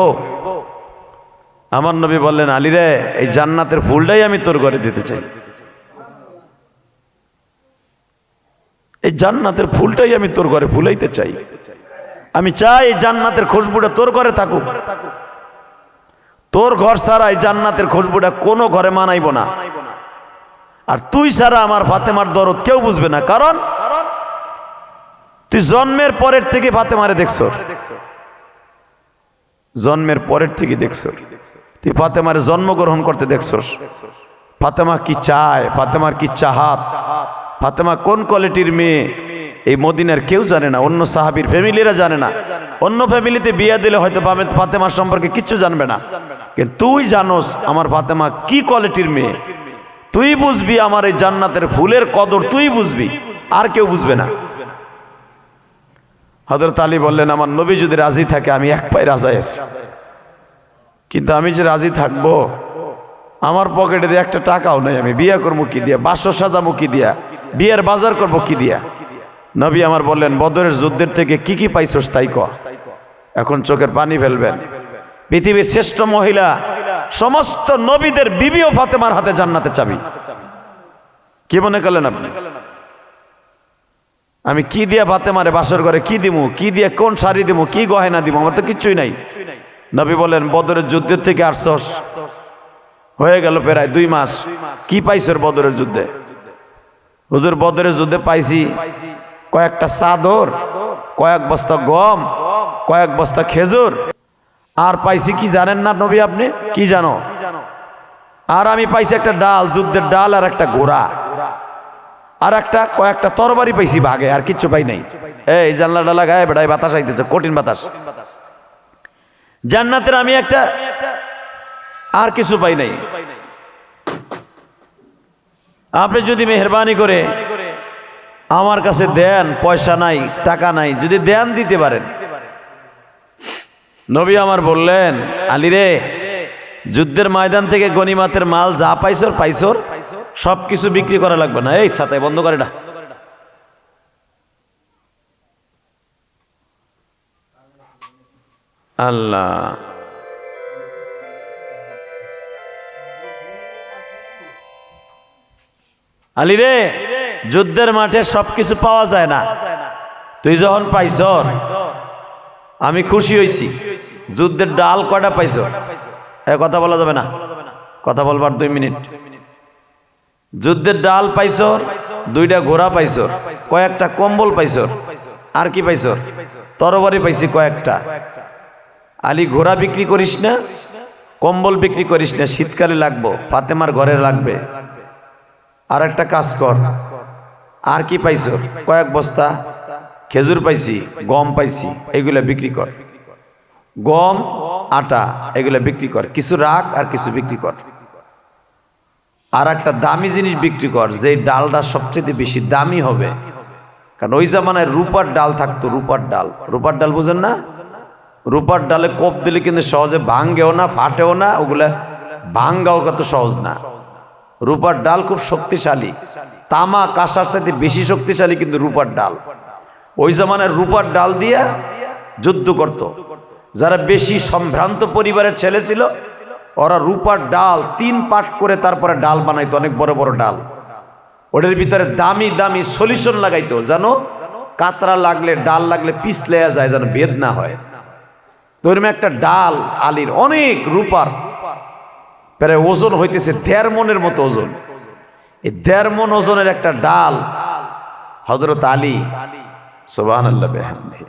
আমার নবী বললেন, আলী রে, এই জান্নাতের ফুলটাই আমি তোর ঘরে দিতে চাই। এই জান্নাতের ফুলটাই আমি তোর ঘরে ফুলাইতে চাই। আমি চাই এই জান্নাতের খুশবুটা তোর ঘরে থাকুক। তোর ঘর ছাড়া এই জান্নাতের খুশবুটা কোনো ঘরে মানাইব না। আর তুই ছাড়া আমার ফাতেমার দরদ কেউ বুঝবে না, কারণ তুই জন্মের পরের থেকে ফাতেমারে দেখছ, জন্মের পরের থেকে দেখছ। তুই ফাতেমারে জন্মগ্রহণ করতে দেখছস। ফাতেমা কি চায়, ফাতেমার কি চাহাত, ফাতেমা কোন কোয়ালিটির মেয়ে, এই মদিনার কেউ জানে না, অন্য সাহাবীর ফ্যামিলিরা জানে না। অন্য ফ্যামিলিতে বিয়ে দিলে হয়তো ফাতেমার সম্পর্কে কিচ্ছু জানবে না, কিন্তু তুই জানোস আমার ফাতেমা কি কোয়ালিটির মেয়ে। তুই বুঝবি আমার এই জান্নাতের ফুলের কদর, তুই বুঝবি, আর কেউ বুঝবে না। হযরত আলী বললেন, আমার নবী যদি রাজি থাকে আমি এক পায়ে রাজি আছি, কিন্তু আমি যে রাজি থাকবো, আমার পকেটে দিয়ে একটা টাকাও নেই। আমি বিয়ে করবো কি দিয়া, বাসর সাজাবো কি দিয়া, বিয়ের বাজার করবো কি দিয়া? নবী আমার বললেন, বদরের যুদ্ধের থেকে কি কি পাইছস তাই ক। এখন চোখের পানি ফেলবেন। পৃথিবীর শ্রেষ্ঠ মহিলা, সমস্ত নবীদের বিবিও ফাতেমার হাতে জান্নাতের চাবি। কি মনে করলেন আপনি? আমি কি দিয়া ফাতেমারে বাসর করে কি দিমু, কি দিয়ে কোন শাড়ি দিমু, কি গহেনা দিমু, আমার তো কিচ্ছুই নাই। নবী বলেন, বদরের যুদ্ধের থেকে আসছস, হয়ে গেল প্রায় 2 মাস, কি পাইছর বদরের যুদ্ধে? হুজুর, বদরের যুদ্ধে পাইছি কয়েকটা চাদর, কয়েক বস্তা গম, কয়েক বস্তা খেজুর, আর পাইছি কি জানেন না নবী আপনি? কি জানো? আর আমি পাইছি একটা ডাল, যুদ্ধের ডাল, আর একটা ঘোড়া, আর একটা কয়েকটা তরবারি পাইছি ভাগে, আর কিচ্ছু পাই নাই। এই জানলা ডালা গায়ে বেড়ায় বাতাস আইতেছে, কঠিন বাতাস। জান্নাতের আমি একটা, আর কিছু পাই নাই। আপনি যদি মেহেরবানি করে আমার কাছে দেন, পয়সা নাই, টাকা নাই, যদি দেন দিতে পারেন। নবী আমার বললেন, আলী রে, যুদ্ধের ময়দান থেকে গনিমাতের মাল যা পাইছর পাইছর, সব কিছু বিক্রি করা লাগবে না। এই ছাতায় বন্ধ করে না। আল্লাহ, আলী রে, যুদ্ধের মাঠে সবকিছু পাওয়া যায় না, তুই যখন পাইছ আমি খুশি হয়েছি। যুদ্ধের ডাল কয়টা পাইছ? কথা বলা যাবে না, কথা বলবার 2 মিনিট। যুদ্ধের ডাল পাইছ, 2টা ঘোড়া পাইছ, কয়েকটা কম্বল পাইছ, আর কি পাইছ? তরবারি পাইছি কয়েকটা। আলী, ঘোড়া বিক্রি করিস না, কম্বল বিক্রি করিস না, শীতকালে লাগবো, ফাতেমার ঘরে লাগবে। আর একটা কাজ কর, আর কি পাইছ? কয়েক বস্তা খেজুর পাইছি, গম পাইছি, এগুলা বিক্রি কর। গম, আটা, এগুলা বিক্রি কর, কিছু রাখ আর কিছু বিক্রি কর। আর একটা দামি জিনিস বিক্রি কর, যে ডালটা সবচেয়ে বেশি দামি হবে। কারণ ওই জামানায় রূপার ডাল থাকতো, রূপার ডাল। রূপার ডাল বুঝেন না? রূপার ডালে কোপ দিলে কিন্তু সহজে ভাঙ্গেও না, ফাটেও না, ওগুলা ভাঙ্গাও কত সহজ না। রূপার ডাল খুব শক্তিশালী, তামা কাঁসার সাথে বেশি শক্তিশালী কিন্তু রূপার ডাল। ওই জামানায় রূপার ডাল দিয়ে যুদ্ধ করত। যারা বেশি সম্ভ্রান্ত পরিবারের ছেলে ছিল, ওরা রূপার ডাল 3 পাট করে তারপরে ডাল বানাইতো, অনেক বড় বড় ডাল। ওদের ভিতরে দামি দামি সলিউশন লাগাইতো, জানো কাতরা লাগলে, ডাল লাগলে পিছলে যায়, যেন বেদ না হয়। ধরুন একটা ডাল আলীর অনেক রূপার, প্রায় ওজন হইতেছে 1.5 মনের মতো ওজন। এই 1.5 মন ওজনের একটা ডাল হযরত আলী সুবহানাল্লাহ বিহামদিহি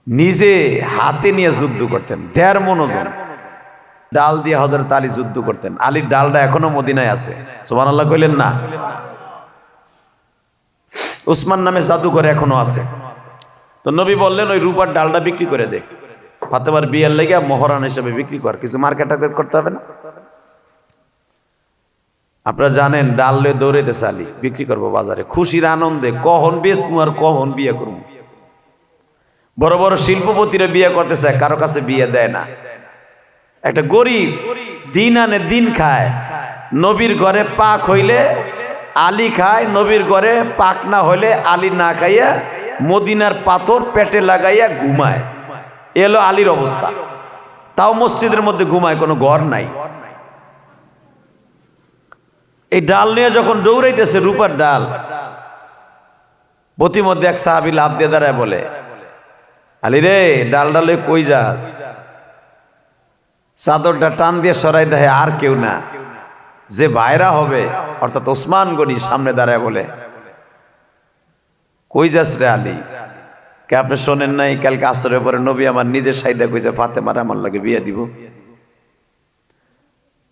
নিজে হাতে নিয়ে যুদ্ধ করতেন। 1.5 মন ওজন ডাল দিয়ে হযরত আলী যুদ্ধ করতেন। আলীর ডালটা এখনো মদিনায় আছে, সুবহানাল্লাহ কইলেন না? উসমান নামে জাদুঘর এখনো আছে। তো নবী বললেন, ওই রূপার ডালটা বিক্রি করে দে, ফাতেমার বিয়ের লেগে মোহরান হিসেবে বিক্রি কর, কিছু মার্কেট করতে হবে না। আপনারা জানেন ডাল লয়ে দৌড়াইতেছে আলী, বিক্রি করবো বাজারে, খুশির আনন্দে, কখন বেচমু আর কখন বিয়ে করবো। বড় বড় শিল্পপতিরা বিয়ে করতে চায়, কারো কাছে বিয়ে দেয় না। একটা গরিব দিন আনে দিন খায়, নবীর ঘরে পাক হইলে আলী খায়, নবীর ঘরে পাক না হইলে আলী না খাইয়া মদিনার পাথর পেটে লাগাইয়া ঘুমায়। এলো আলীর অবস্থা। তাও মসজিদের মধ্যে ঘুমায়, কোনো ঘর নাই। এই ডাল নিয়ে যখন দৌড়াইতেছে, রূপার ডাল, প্রতিমধ্যে এক সাহাবী লাফ দিয়ে দাঁড়ায় বলে, আলী রে, ডাল ডালে কই যাস? চাদরটা টান দিয়ে সরাই দেয়, আর কেউ না, যে ভাইরা হবে অর্থাৎ ওসমান গনি সামনে দাঁড়ায় বলে, কই যাস রে আলী? কে আপনি শোনেন নাই কালকে আসরের পরে নবী আমার নিজের সাইদা কইছে ফাতেমার আমার লাগে বিয়ে দিব?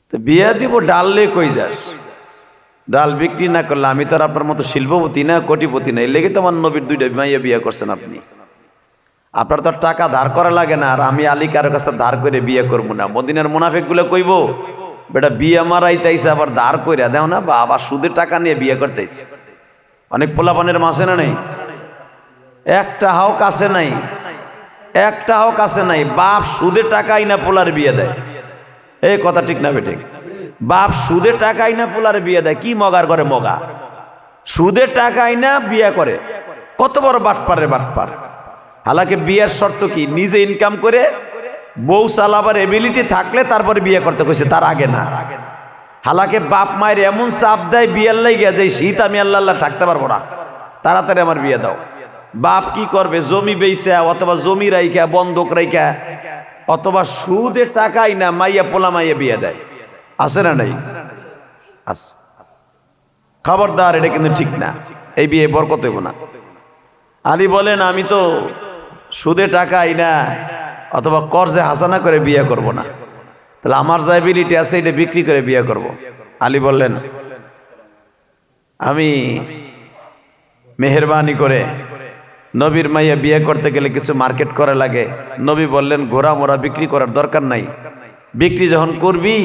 তো বিয়ে দিব ডাল লে কই যাস? ডাল বিক্রি না করলে আমি তো আর আপনার মতো শিল্পপতি না, কোটিপতি না, এই লেগে তো আমার নবীর দুইটা মাইয়া বিয়ে করছেন আপনি। আপনার তো টাকা ধার করা লাগে না, আর আমি আলী কারো কাছে ধার করে বিয়ে করবো না। মদিনার মুনাফিক গুলো কইব, বেটা বিয়ে মারাইতেছে আবার ধার কইরা দেও না, বা আবার সুদের টাকা নিয়ে বিয়ে করতেছে। অনেক পোলাপানের মাসে না নেই, একটা হাও কাছে নাই, একটা হাও কাছে নাই। বাপ সুদের টাকাই না পোলার বিয়ে দেয়। এই কথা ঠিক না বেটে? বাপ সুদের টাকাই না পোলার বিয়ে দেয়। কি মগার করে মগা, সুদের টাকাই না বিয়ে করে। কত বড় বাটপারে বাটপার। হালাকে বিয়ের শর্ত কি? নিজে ইনকাম করে বউ চালাবার এবিলিটি থাকলে তারপরে বিয়ে করতে কইছে, তার আগে না। হালাকে বাপ মায়ের এমন চাপ দেয় বিয়ের লাইগা যে শীত আমি আল্লাহ আল্লাহ থাকতে পারবো না, তাড়াতাড়ি আমার বিয়ে দাও। বাপ কি করবে? জমি বেইছে, অথবা জমি রাইখা বন্ধক রাইখা, অথবা সুদের টাকাই না মাইয়া পোলা মাইয়া বিয়ে দেয়। আছে না নাই? আছে। খবরদার, এটা কিন্তু ঠিক না। এই বিয়ে বরকত হইব না। আলী বলেন, আমি তো সুদে টাকাই না অথবা কর্জে হাসানা করে বিয়ে করব না, তাহলে আমার যা এবিলিটি আছে এটা বিক্রি করে বিয়ে করব। আলী বললেন, আমি মেহেরবানি করে নবীর মাইয়া বিয়ে করতে গেলে কিছু মার্কেট করা লাগে। নবী বললেন, ঘোড়া মোড়া বিক্রি করার দরকার নাই, বিক্রি যখন করবি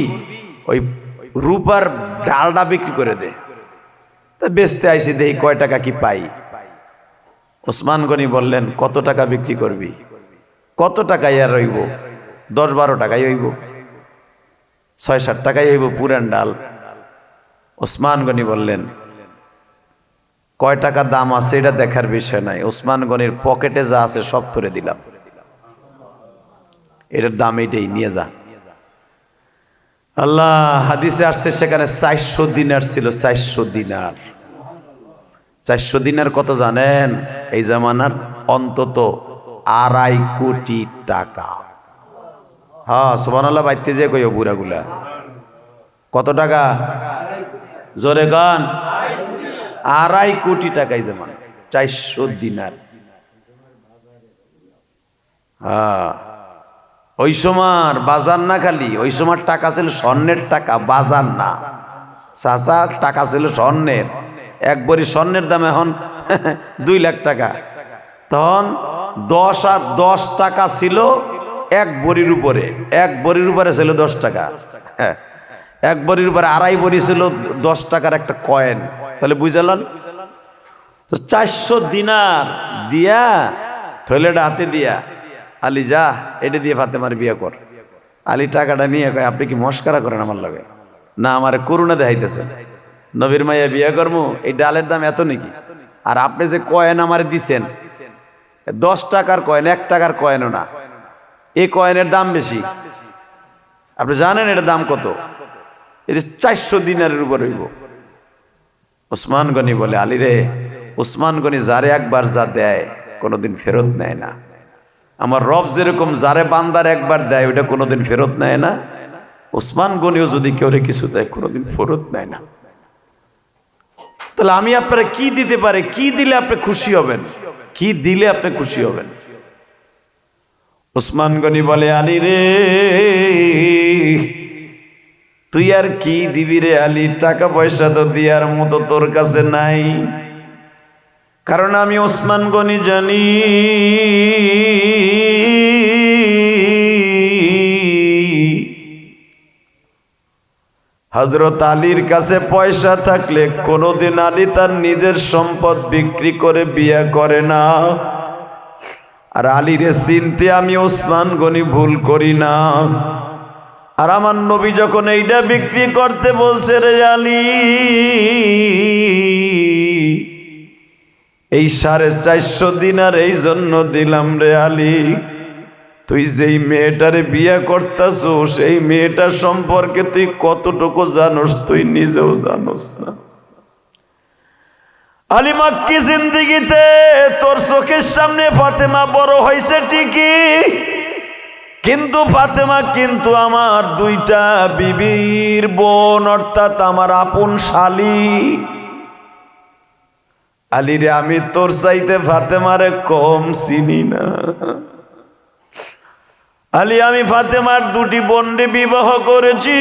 ওই রূপার ডালটা বিক্রি করে দে। তা বেচতে আইসি, দেখি কয় টাকা কি পাই। ওসমান গনি বললেন, কত টাকা বিক্রি করবি? কত টাকাই আর রইব? 10-12 টাকাই হইব, 6-7 টাকাই হইব পুরান ডাল। ওসমান গনি বললেন, কয় টাকা দাম আছে এটা দেখার বিষয় নাই, ওসমান গনির পকেটে যা আছে সব ধরে দিলাম, এটার দাম এইটাই, নিয়ে যা। আল্লাহ হাদিসে আসছে, সেখানে 400 দিনার ছিল। 400 দিনার। 400 দিনার কত জানেন? এই জামানার অন্তত 2.5 কোটি টাকা। হ্যাঁ, সুবহানাল্লাহ বাইতে যে কইও বুড়াগুলা। কত টাকা? জোরে গান। 2.5 কোটি টাকা এই জামানা। 400 দিনার। হ্যাঁ, ওই সময় বাজার না, খালি ওই সময় টাকা ছিল স্বর্ণের টাকা, বাজার না। চাচা, টাকা ছিল স্বর্ণের। এক ভরি স্বর্ণের দাম এখন 2 লাখ টাকা। তখন 10 টাকা ছিল এক ভরির উপরে। এক ভরির উপরে ছিল 10 টাকা। হ্যাঁ, এক ভরির উপরে 2.5 ভরি ছিল 10 টাকার একটা কয়েন। তাহলে বুঝালেন তো? 400 দিনার দিয়া, থইলেটা হাতে দিয়া, আলী যা, এটা দিয়ে ফাতেমার বিয়ে কর। আলী টাকাটা নিয়ে কয়, আপনি কি মস্কারা করেন আমার লাগে? না, আমার করুণা দেখাইতেছেন। নবীর মাইয়া বিয়ে করবো, এই ডালের দাম এত নাকি? আর আপনি যে কয়েন আমার দিছেন, 10 টাকার কয়েন, 1 টাকার কয়েনও না, এই কয়েনের দাম বেশি। আপনি জানেন এটার দাম কত? এটা 400 দিনারের উপর হইব। ওসমান গনি বলে, আলী রে, ওসমান গনি যারে একবার যা দেয় কোনোদিন ফেরত নেয় না। আমার রব যেরকম যারে বান্দার একবার দেয় ওইটা কোনোদিন ফেরত নেয় না, ওসমান গনিও যদি কেউ কিছু দেয় কোনোদিন ফেরত নেয় না। তাহলে আমি আপনারা কি দিতে পারে? কি দিলে আপনি খুশি হবেন? কি দিলে আপনি খুশি হবেন? ওসমান গনি বলে, আলী রে, তুই আর কি দিবি রে আলী? টাকা পয়সা তো দিয়ার মতো তোর কাছে নাই। কারণ আমি ওসমান গনি জানি হযরত আলীর কাছে পয়সা থাকলে কোনোদিন আলী তার নিজের সম্পদ বিক্রি করে বিয়ে করে না। আর আলীরে চিনতে আমি ওসমান গনি ভুল করি না। আর আমার নবী যখন এইটা বিক্রি করতে বলছে, রে আলী, এই 450 দিনার এই জন্য দিলাম রে আলী, তুই যেই মেয়েটারে বিয়ে করতেছো সেই মেয়েটার সম্পর্কে তুই কতটুকু জানোস তুই নিজেও জানোস না। আলী মাক্কি জিন্দেগিতে তোর চোখের সামনে ফাতেমা বড় হয়েছে ঠিকই, কিন্তু ফাতেমা কিন্তু আমার দুইটা বিবির বোন, অর্থাৎ আমার আপন শালী। আলীরে আমি তোর চাইতে ফাতেমারে কম চিনি না। আলী আমি ফাতেমার দুটি বোনরে বিবাহ করেছি,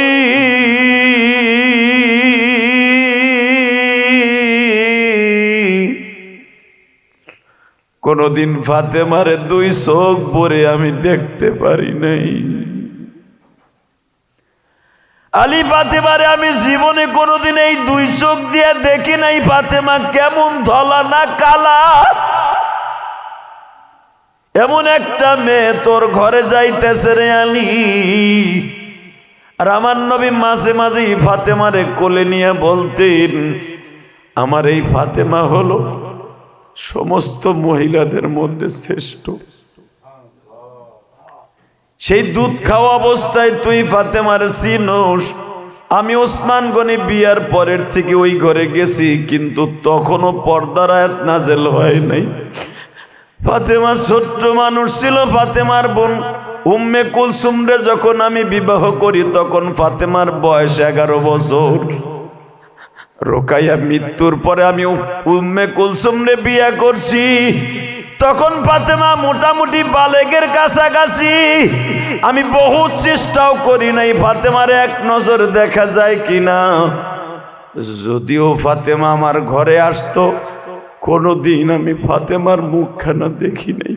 কোনদিন ফাতেমারে দুই চোখ ভরে আমি দেখতে পারি নাই। আলী ফাতেমারে আমি জীবনে কোনদিন এই দুই চোখ দিয়ে দেখি নাই ফাতেমা কেমন ধলা না কালা। এমন একটা মেয়ে তোর ঘরে যাইতেছে রে আলী। আর আমার নবী মাঝে মাঝে ফাতেমারে কোলে নিয়ে বলতেন, আমার এই ফাতেমা হলো সমস্ত মহিলাদের মধ্যে শ্রেষ্ঠ। সেই দুধ খাওয়া অবস্থায় তুই ফাতেমার চিনোস। আমি ওসমান গনি বিয়ার পরের থেকে ওই ঘরে গেছি, কিন্তু তখনও পর্দার আয়াত নাজেল হয় নাই। ফাতেমা ছোট্ট মানুষ ছিল। ফাতেমার বোন উম্মে কুলসুমরে যখন আমি বিবাহ করি তখন ফাতেমার বয়স 11 বছর। রোকাইয়া মৃত্যুর পরে আমি উম্মে কুলসুমরে বিয়ে করছি, তখন ফাতেমা মোটামুটি বালেগের কাছাকাছি। আমি বহু চেষ্টাও করি নাই ফাতেমার এক নজর দেখা যায় কিনা। যদিও ফাতেমা আমার ঘরে আসতো, কোনদিন আমি ফাতেমার মুখখানা দেখি নাই।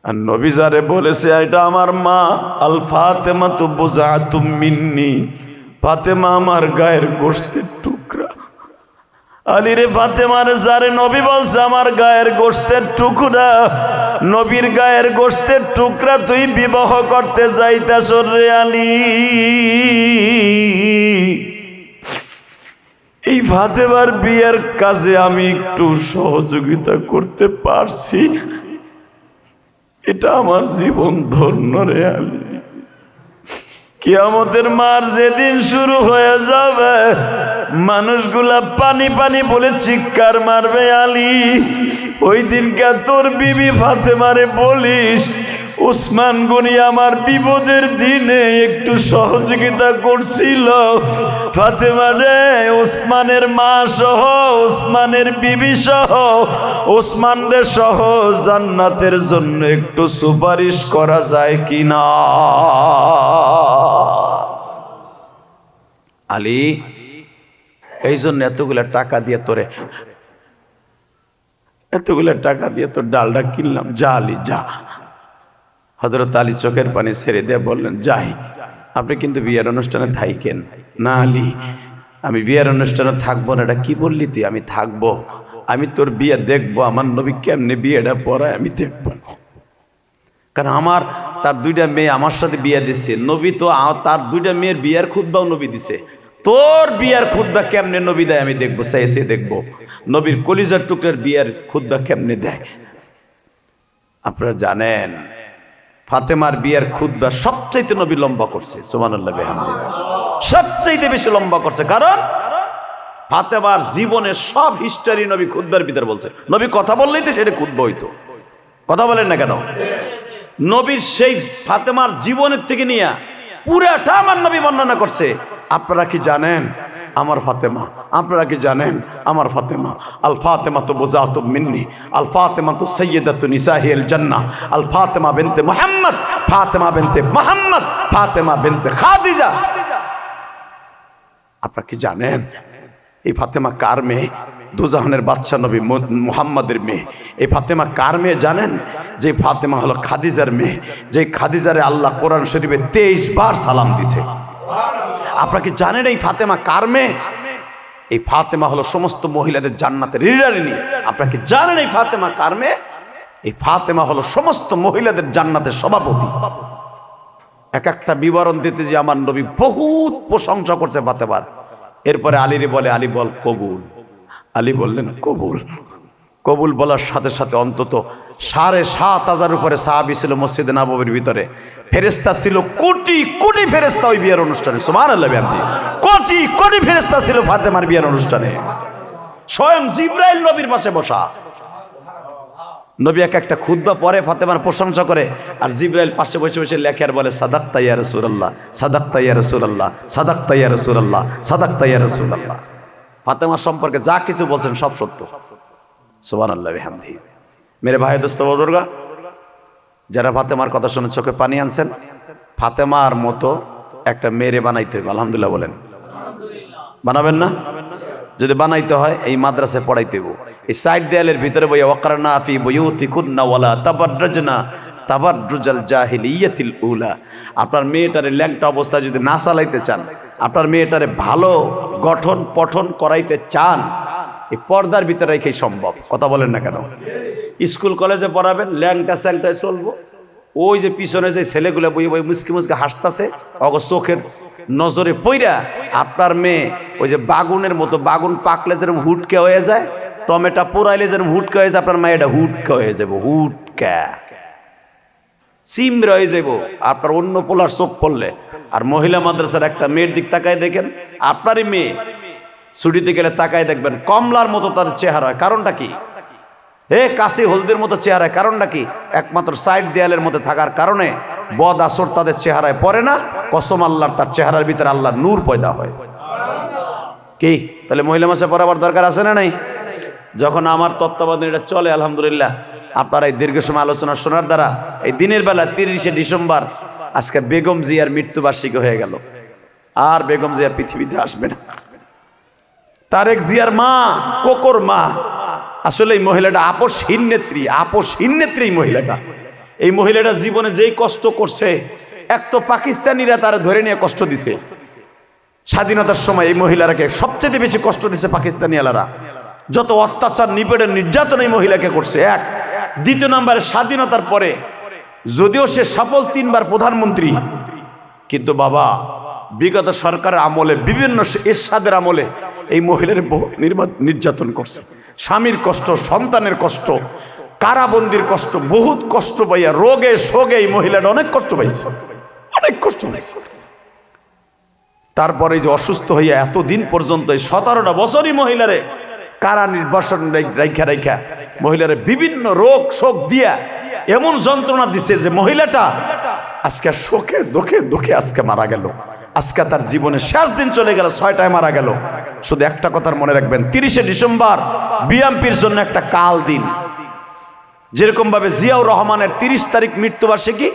আর নবী যারে বলেছে এটা আমার মা, আল ফাতেমা তো বুযআতুম মিন্নি, ফাতেমা আমার গায়ের গোশতের টুকরা। আলীরে ফাতেমার যারে নবী বলছে আমার গায়ের গোশতের টুকরা, নবীর গায়ের গোশতের টুকরা তুই বিবাহ করতে যাইতাছ রে আলী। এই ফাতেমার বিয়ের কাজে আমি একটু সহযোগিতা করতে পারছি, এটা আমার জীবন ধন্য রে আলী। কিয়ামতের মার যেদিন শুরু হয়ে যাবে, মানুষগুলা পানি পানি বলে চিৎকার মারবে আলী। ওই দিনকে তোর বিবি ফাতেমারে বলিস, ওসমান গনি আমার বিপদের দিনে একটু সহযোগিতা করছিল। ফাতেমা রে, ওসমানের মা সহ, ওসমানের বিবি সহ, ওসমান রে সহ জান্নাতের জন্য একটু সুপারিশ করা যায় কিনা। আলী এই জন্য এতগুলা টাকা দিয়ে তোরে, এতগুলা টাকা দিয়ে তোর ডালটা কিনলাম, যা আলী যা। হযরত আলী চোখের পানি ছেড়ে দিয়ে বললেন, যাই, আপনি কিন্তু বিয়ের অনুষ্ঠানে থাকেন না। আলী আমি বিয়ের অনুষ্ঠানে থাকবো না। এটা কি বললি তুই? আমি থাকবো, আমি তোর বিয়ে দেখবো। আমার নবী কেমনে বিয়েটা পড়ায় আমি দেখবো। কারণ আমার তার দুইটা মেয়ে আমার সাথে বিয়ে দিচ্ছে, নবী তো তার দুইটা মেয়ের বিয়ের খুতবাও নবী দিছে। তোর বিয়ের খুতবা কেমনে নবী দেয় আমি দেখবো, চাইছে দেখবো। নবীর কলিজার টুকরার বিয়ের খুতবা কেমনে দেয়। আপনারা জানেন ফাতেমার বিয়ের খুতবা সবচাইতে নবী লম্বা করছে, সুবহানাল্লাহ বিহামদিহি, সবচাইতে বেশি লম্বা করছে। কারণ ফাতেমার জীবনের সব হিস্টোরি নবী খুতবার ভিতরে বলছে। নবী কথা বললেই তো সেটা খুতবা হইতো। কথা বলেন না কেন? নবীর সেই ফাতেমার জীবনের থেকে নিয়ে পুরাটা আমার নবী বর্ণনা করছে। আপনারা কি জানেন আমার ফাতেমা? আপনারা কি জানেন আমার ফাতেমা? আল ফাতেমা তো বুযআতুম মিন্নি, আল ফাতেমা তো সাইয়্যিদাতু নিসাইল জান্নাহ, আল ফাতেমা বিনতে মুহাম্মদ, ফাতেমা বিনতে মুহাম্মদ, ফাতেমা বিনতে খাদিজা। আপনারা কি জানেন এই ফাতেমা কার মেয়ে? দুজাহানের বাদশা নবী মুহাম্মাদের মেয়ে। এই ফাতেমা কার মেয়ে জানেন? যে ফাতেমা হলো খাদিজার মেয়ে, যে খাদিজারে আল্লাহ কোরআন শরীফে 23 বার সালাম দিছে। আপনারা কি জানেন এই ফাতেমা কার মেয়ে? এই ফাতেমা হলো সমস্ত মহিলাদের জান্নাতের রিডারিনী। আপনারা কি জানেন এই ফাতেমা কার মেয়ে? এই ফাতেমা হলো সমস্ত মহিলাদের জান্নাতের সভাপতি। এক একটা বিবরণ দিতে যে আমার নবী বহুত প্রশংসা করছে ফাতেমার। এরপরে আলীরে বলে, আলী বল কবুল। আলী বললেন কবুল। কবুল বলার সাথে সাথে অন্তত ৭,৫০০ উপরে সাহাবী ছিল মসজিদে নববীর ভিতরে। ফেরেশতা ছিল কোটি কোটি ফেরেশতা ওই বিয়ের অনুষ্ঠানে। সুবহানাল্লাহ, কোটি কোটি ফেরেশতা ছিল ফাতেমার বিয়ের অনুষ্ঠানে। স্বয়ং জিবরাইল নবীর পাশে বসা। নবী একটা খুতবা পরে ফাতেমার প্রশংসা করে, আর জিবরাইল পাশে বসে বসে লেখে আর বলে, সাদাক্তা ইয়া রাসূলুল্লাহ, সাদাক্তা ইয়া রাসূলুল্লাহ, সাদাক্তা ইয়া রাসূলুল্লাহ, সাদাক্তা ইয়া রাসূলুল্লাহ। ফাতেমার সম্পর্কে যা কিছু বলছেন সব সত্য। সুবহানাল্লাহ বিহামদিহি। মেরে ভাই দোস্ত বুজুর্গা, যারা ফাতেমার কথা শুনে চোখে পানি আনছেন, ফাতেমার মতো একটা মেয়েরে বানাইতে হবে। আলহামদুলিল্লাহ বলেন। বানাবেন না? যদি বানাইতে হয় এই মাদ্রাসায় পড়াইতে হবে। এই সাইড দেয়ালের ভিতরে বইয়া ওয়াকরানা ফি বুয়ুতিকুন্না ওয়ালা তাবাররাজনা তাবাররুজাল জাহিলিয়াতিল উলা। আপনার মেয়েটারে ল্যাংটা অবস্থায় যদি না চালাইতে চান, আপনার মেয়েটারে ভালো গঠন পঠন করাইতে চান, এই পর্দার ভিতরে রেখেই সম্ভব। কথা বলেন না কেন? স্কুল কলেজে পড়াবেন, ল্যাংটা স্যাংটায় চলবো। ওই যে পিছনে যে ছেলেগুলো বই বই মুসকি মুসকি হাসতেছে, অগ চোখের নজরে পইরা আপনার মেয়ে ওই যে বাগুনের মতো, বাগুন পাকলে যেরকম হুটকে হয়ে যায়, টমেটো পোড়াইলে যেরকম হুটকা হয়ে যায়, আপনার মেয়েটা হুটকা হয়ে যাবো, হুটকা সিমরা হয়ে যাবো আপনার অন্য পোলার চোখ পড়লে। আর মহিলা মাদ্রাসার একটা মেয়ের দিক তাকায় দেখেন, আপনারই মেয়ে ছুটিতে গেলে তাকায় দেখবেন কমলার মতো তার চেহারা। কারণটা কি? কাশি হলদের মতো চেহারায়। কারণটা কি? একমাত্র সাইড দেয়ালের মধ্যে থাকার কারণে বদ আসর তাদের চেহারায় পড়ে না। কসম আল্লাহর, তার চেহারার ভিতরে আল্লাহর নূর পয়দা হয়। কি তাহলে মহিলা মাসে পড়াবার দরকার আছে না নাই? যখন আমার তত্ত্বাবধানে এটা চলে, আলহামদুলিল্লাহ, আপনারা এই দীর্ঘ সময় আলোচনা শোনার দ্বারা এই দিনের বেলা 30শে ডিসেম্বর আজকে বেগম জিয়ার মৃত্যুবার্ষিকী হয়ে গেল। আর বেগম জিয়া পৃথিবীতে আসবে না। তারেক জিয়ার মা, কোকর মা, আসলে এই মহিলাটা আপসহীন নেত্রী, আপসহীন নেত্রী এই মহিলাটা। এই মহিলাটা জীবনে যেই কষ্ট করছে, এক তো পাকিস্তানিরা তারা ধরে নিয়ে কষ্ট দিছে। স্বাধীনতার সময় এই মহিলারাকে সবচেয়ে বেশি কষ্ট দিছে পাকিস্তানি আলারা। যত অত্যাচার নিপীড়ন নির্যাতন এই মহিলাকে করছে। এক, দ্বিতীয় নম্বরে স্বাধীনতার পরে যদিও সে সফল 3 বার প্রধানমন্ত্রী, কিন্তু বাবা বিগত সরকারের আমলে, বিভিন্ন এরশাদের আমলে এই মহিলার বহু নির্যাতন করছে। স্বামীর কষ্ট, সন্তানের কষ্ট, কারাবন্দির কষ্ট, বহুত কষ্ট পাইয়া, রোগে শোগে এই মহিলাটা অনেক কষ্ট পাইছে, অনেক কষ্ট পাইছে। তারপরে যে অসুস্থ হইয়া এতদিন পর্যন্ত 17টা বছরই মহিলারে কারা নির্বাসন রাইখা রাইখা মহিলারে বিভিন্ন রোগ শোক দিয়া এমন যন্ত্রণা দিছে যে মহিলাটা আজকে শোকে দুঃখে দুঃখে আজকে মারা গেল। আজকে তার জীবনের শেষ দিন চলে গেল, 6টায় মারা গেল। শুধু একটা কথার মনে রাখবেন, 30শে ডিসেম্বর বিএনপির জন্য একটা কাল দিন। যেরকম ভাবে জিয়াউর রহমানের 30 তারিখ মৃত্যুবার্ষিকী,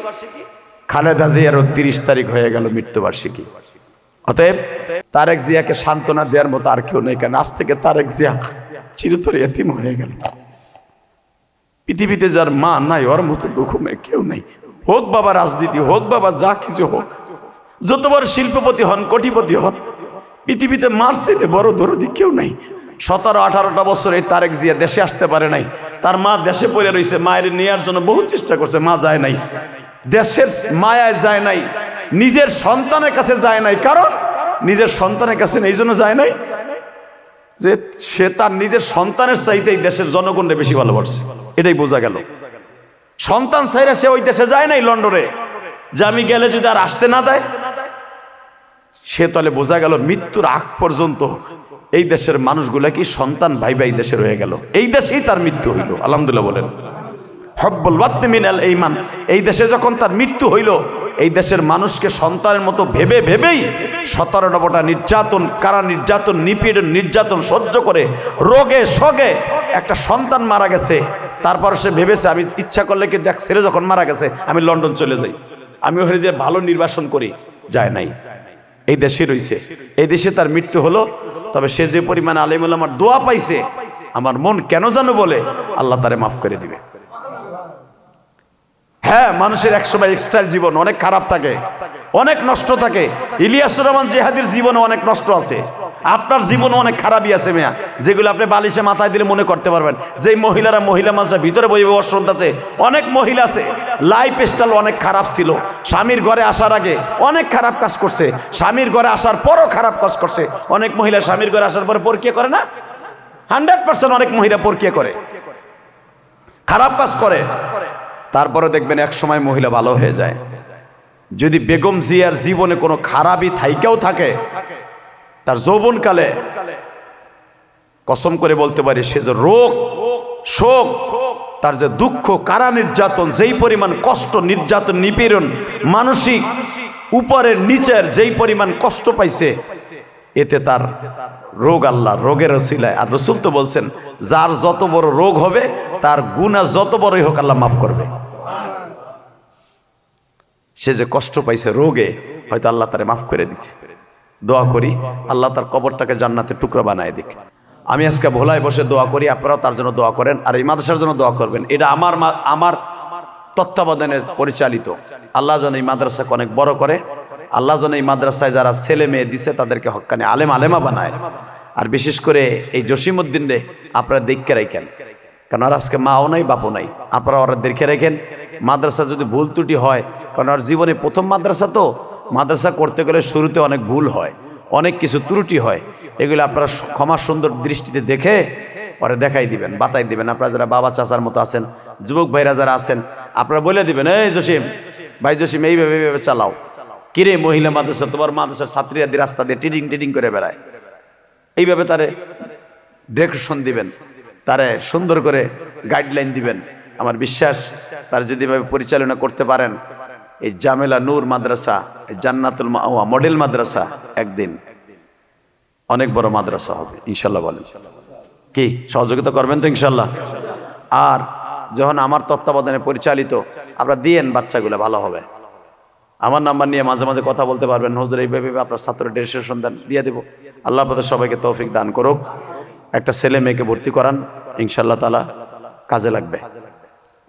খালেদা জিয়ারও 30 তারিখ হয়ে গেল মৃত্যুবার্ষিকী। অতএব তারেক জিয়াকে সান্ত্বনা দেওয়ার মতো আর কেউ নেই। কেন আজ থেকে তারেক জিয়া চিরতরে এতিম হয়ে গেল। পৃথিবীতে যার মা নাই, ওর মতো দুঃখমে কেউ নেই। হোক বাবা রাজনীতি, হোক বাবা যা কিছু হোক, যত বড় শিল্পপতি হন, কোটিপতি হন, পৃথিবীতে মার চাইতে বড় দরদি কেউ নাই। 17-18টা বছর এই তারেক জিয়া দেশে আসতে পারে নাই। তার মা দেশে পড়ে রয়েছে, মায়ের নেওয়ার জন্য বহু চেষ্টা করছে, মা যায় নাই। দেশের মায়ায় যায় নাই, নিজের সন্তানের কাছে যায় নাই। কারণ নিজের সন্তানের কাছে এই জন্য যায় নাই যে সে তার নিজের সন্তানের চাইতেই দেশের জনগণকে বেশি ভালোবাসে। এটাই বোঝা গেল। সন্তান চাইরা সে ওই দেশে যায় নাই লন্ডনে, যে আমি গেলে যদি আর আসতে না দেয়। সে তাহলে বোঝা গেল মৃত্যুর আগ পর্যন্ত এই দেশের মানুষগুলা কি সন্তান ভাই ভাই দেশে রয়ে গেল। এই দেশেই তার মৃত্যু হইল। আলহামদুলিল্লাহ বলেন। হব্বুল ওয়াতনি মিনাল ঈমান। এই দেশে যখন তার মৃত্যু হইল, এই দেশের মানুষকে সন্তানের মতো ভেবে ভেবেই 17টা নির্যাতন, কারা নির্যাতন, নিপীড়ন নির্যাতন সহ্য করে রোগে শোগে একটা সন্তান মারা গেছে। তারপর সে ভেবেছে আমি ইচ্ছা করলে কি দেখ, ছেলে যখন মারা গেছে আমি লন্ডন চলে যাই, আমি ওখানে যে ভালো নির্বাসন করি। যায় নাই, এই দেশে রয়েছে। এই দেশে তার মৃত্যু হলো। তবে সে যে পরিমাণ আলেম ওলামার দোয়া পাইছে, আমার মন কেন জানো বলে আল্লাহ তারে মাফ করে দিবে। হ্যাঁ, মানুষের একসময় এক্সট্রাল জীবন অনেক খারাপ থাকে, অনেক নষ্ট থাকে। ইলিয়াসুর রহমান জিহাদির জীবনে অনেক নষ্ট আছে, আপনার জীবনে অনেক খারাপই আছে মেয়া, যেগুলো আপনি বালিশে মাথায় দিলে মনে করতে পারবেন। যেই মহিলারা মহিলা মাঝে ভিতরে বই অসন্ত আছে, অনেক মহিলা আছে লাইফ স্টাইল অনেক খারাপ ছিল। স্বামীর ঘরে আসার আগে অনেক খারাপ কাজ করছে, স্বামীর ঘরে আসার পরও খারাপ কাজ করছে। অনেক মহিলা স্বামীর ঘরে আসার পরে পরকিয়া করে না? 100% অনেক মহিলা পরকিয়া করে। খারাপ কাজ করে, তারপরে দেখবেন এক সময় মহিলা ভালো হয়ে যায়। যদি বেগম জিয়ার জীবনে কোনো খারাপই থাইকেও থাকে, তার যৌবনকালে কসম করে বলতে পারি সে যে রোগ শোক, তার যে দুঃখ, কারা নির্যাতন, যেই পরিমাণ কষ্ট, নির্যাতন, নিপীড়ন, মানসিক উপরের নিচের যেই পরিমাণ কষ্ট পাইছে, এতে তার রোগ আল্লাহ রোগের ওসিলায়। আর রাসূল তো বলছেন, যার যত বড় রোগ হবে তার গুনাহ যত বড়ই হোক আল্লাহ মাফ করবে। সে যে কষ্ট পাইছে রোগে, হয়তো আল্লাহ তারে মাফ করে দিছে। দোয়া করি আল্লাহ তার কবরটাকে জান্নাতের টুকরা বানায় দিক। আমি আজকে ভোলায় বসে দোয়া করি, আপনারাও তার জন্য দোয়া করেন, আর এই মাদ্রাসার জন্য দোয়া করবেন। এটা আমার তত্ত্বাবধানের পরিচালিত। আল্লাহ যেন এই মাদ্রাসাকে অনেক বড় করে, আল্লাহ যেন এই মাদ্রাসায় যারা ছেলে মেয়ে দিছে তাদেরকে হক্কানি আলেম আলেমা বানায়। আর বিশেষ করে এই জসিমউদ্দিন রে আপনারা দেখে রাখেন, কারণ আর আজকে মাও নাই বাপও নাই, আপনারা ওরা দেখে রাখেন। মাদ্রাসা যদি ভুল ত্রুটি হয়, কারণ আর জীবনে প্রথম মাদ্রাসা, তো মাদ্রাসা করতে গেলে শুরুতে অনেক ভুল হয়, অনেক কিছু ত্রুটি হয়, এগুলো আপনারা ক্ষমা সুন্দর দৃষ্টিতে দেখে পরে দেখাই দিবেন, বাতাই দিবেন। আপনারা যারা বাবা চাচার মতো আছেন, যুবক ভাইরা যারা আছেন, আপনারা বলে দিবেন, এই জসিম ভাই, জসিম এইভাবে চালাও। কিরে মহিলা মাদ্রাসা, তোমার মাদ্রাসার ছাত্রীরা রাস্তা দিয়ে টিডিং করে বেড়ায়, এইভাবে তারে ডিরেকশন দিবেন, তারে সুন্দর করে গাইডলাইন দিবেন। আমার বিশ্বাস তার যদি এভাবে পরিচালনা করতে পারেন, এই জামেলা নূর মাদ্রাসা, এই জান্নাতুল মাওয়া মডেল মাদ্রাসা একদিন অনেক বড় মাদ্রাসা হবে ইনশাল্লাহ। বলেন কি সহযোগিতা করবেন তো ইনশাল্লাহ? আর যখন আমার তত্ত্বাবধানে পরিচালিত আপনারা দিয়েন, বাচ্চাগুলো ভালো হবে। আমার নাম্বার নিয়ে মাঝে মাঝে কথা বলতে পারবেন, হুজুর এইভাবে আপনার ছাত্র ডেজিস্ট্রেশন দেন, দিয়ে দেবো। আল্লাহ আপনাদের সবাইকে তৌফিক দান করুক। একটা ছেলে মেয়েকে ভর্তি করান, ইনশাল্লাহ তাআলা কাজে লাগবে।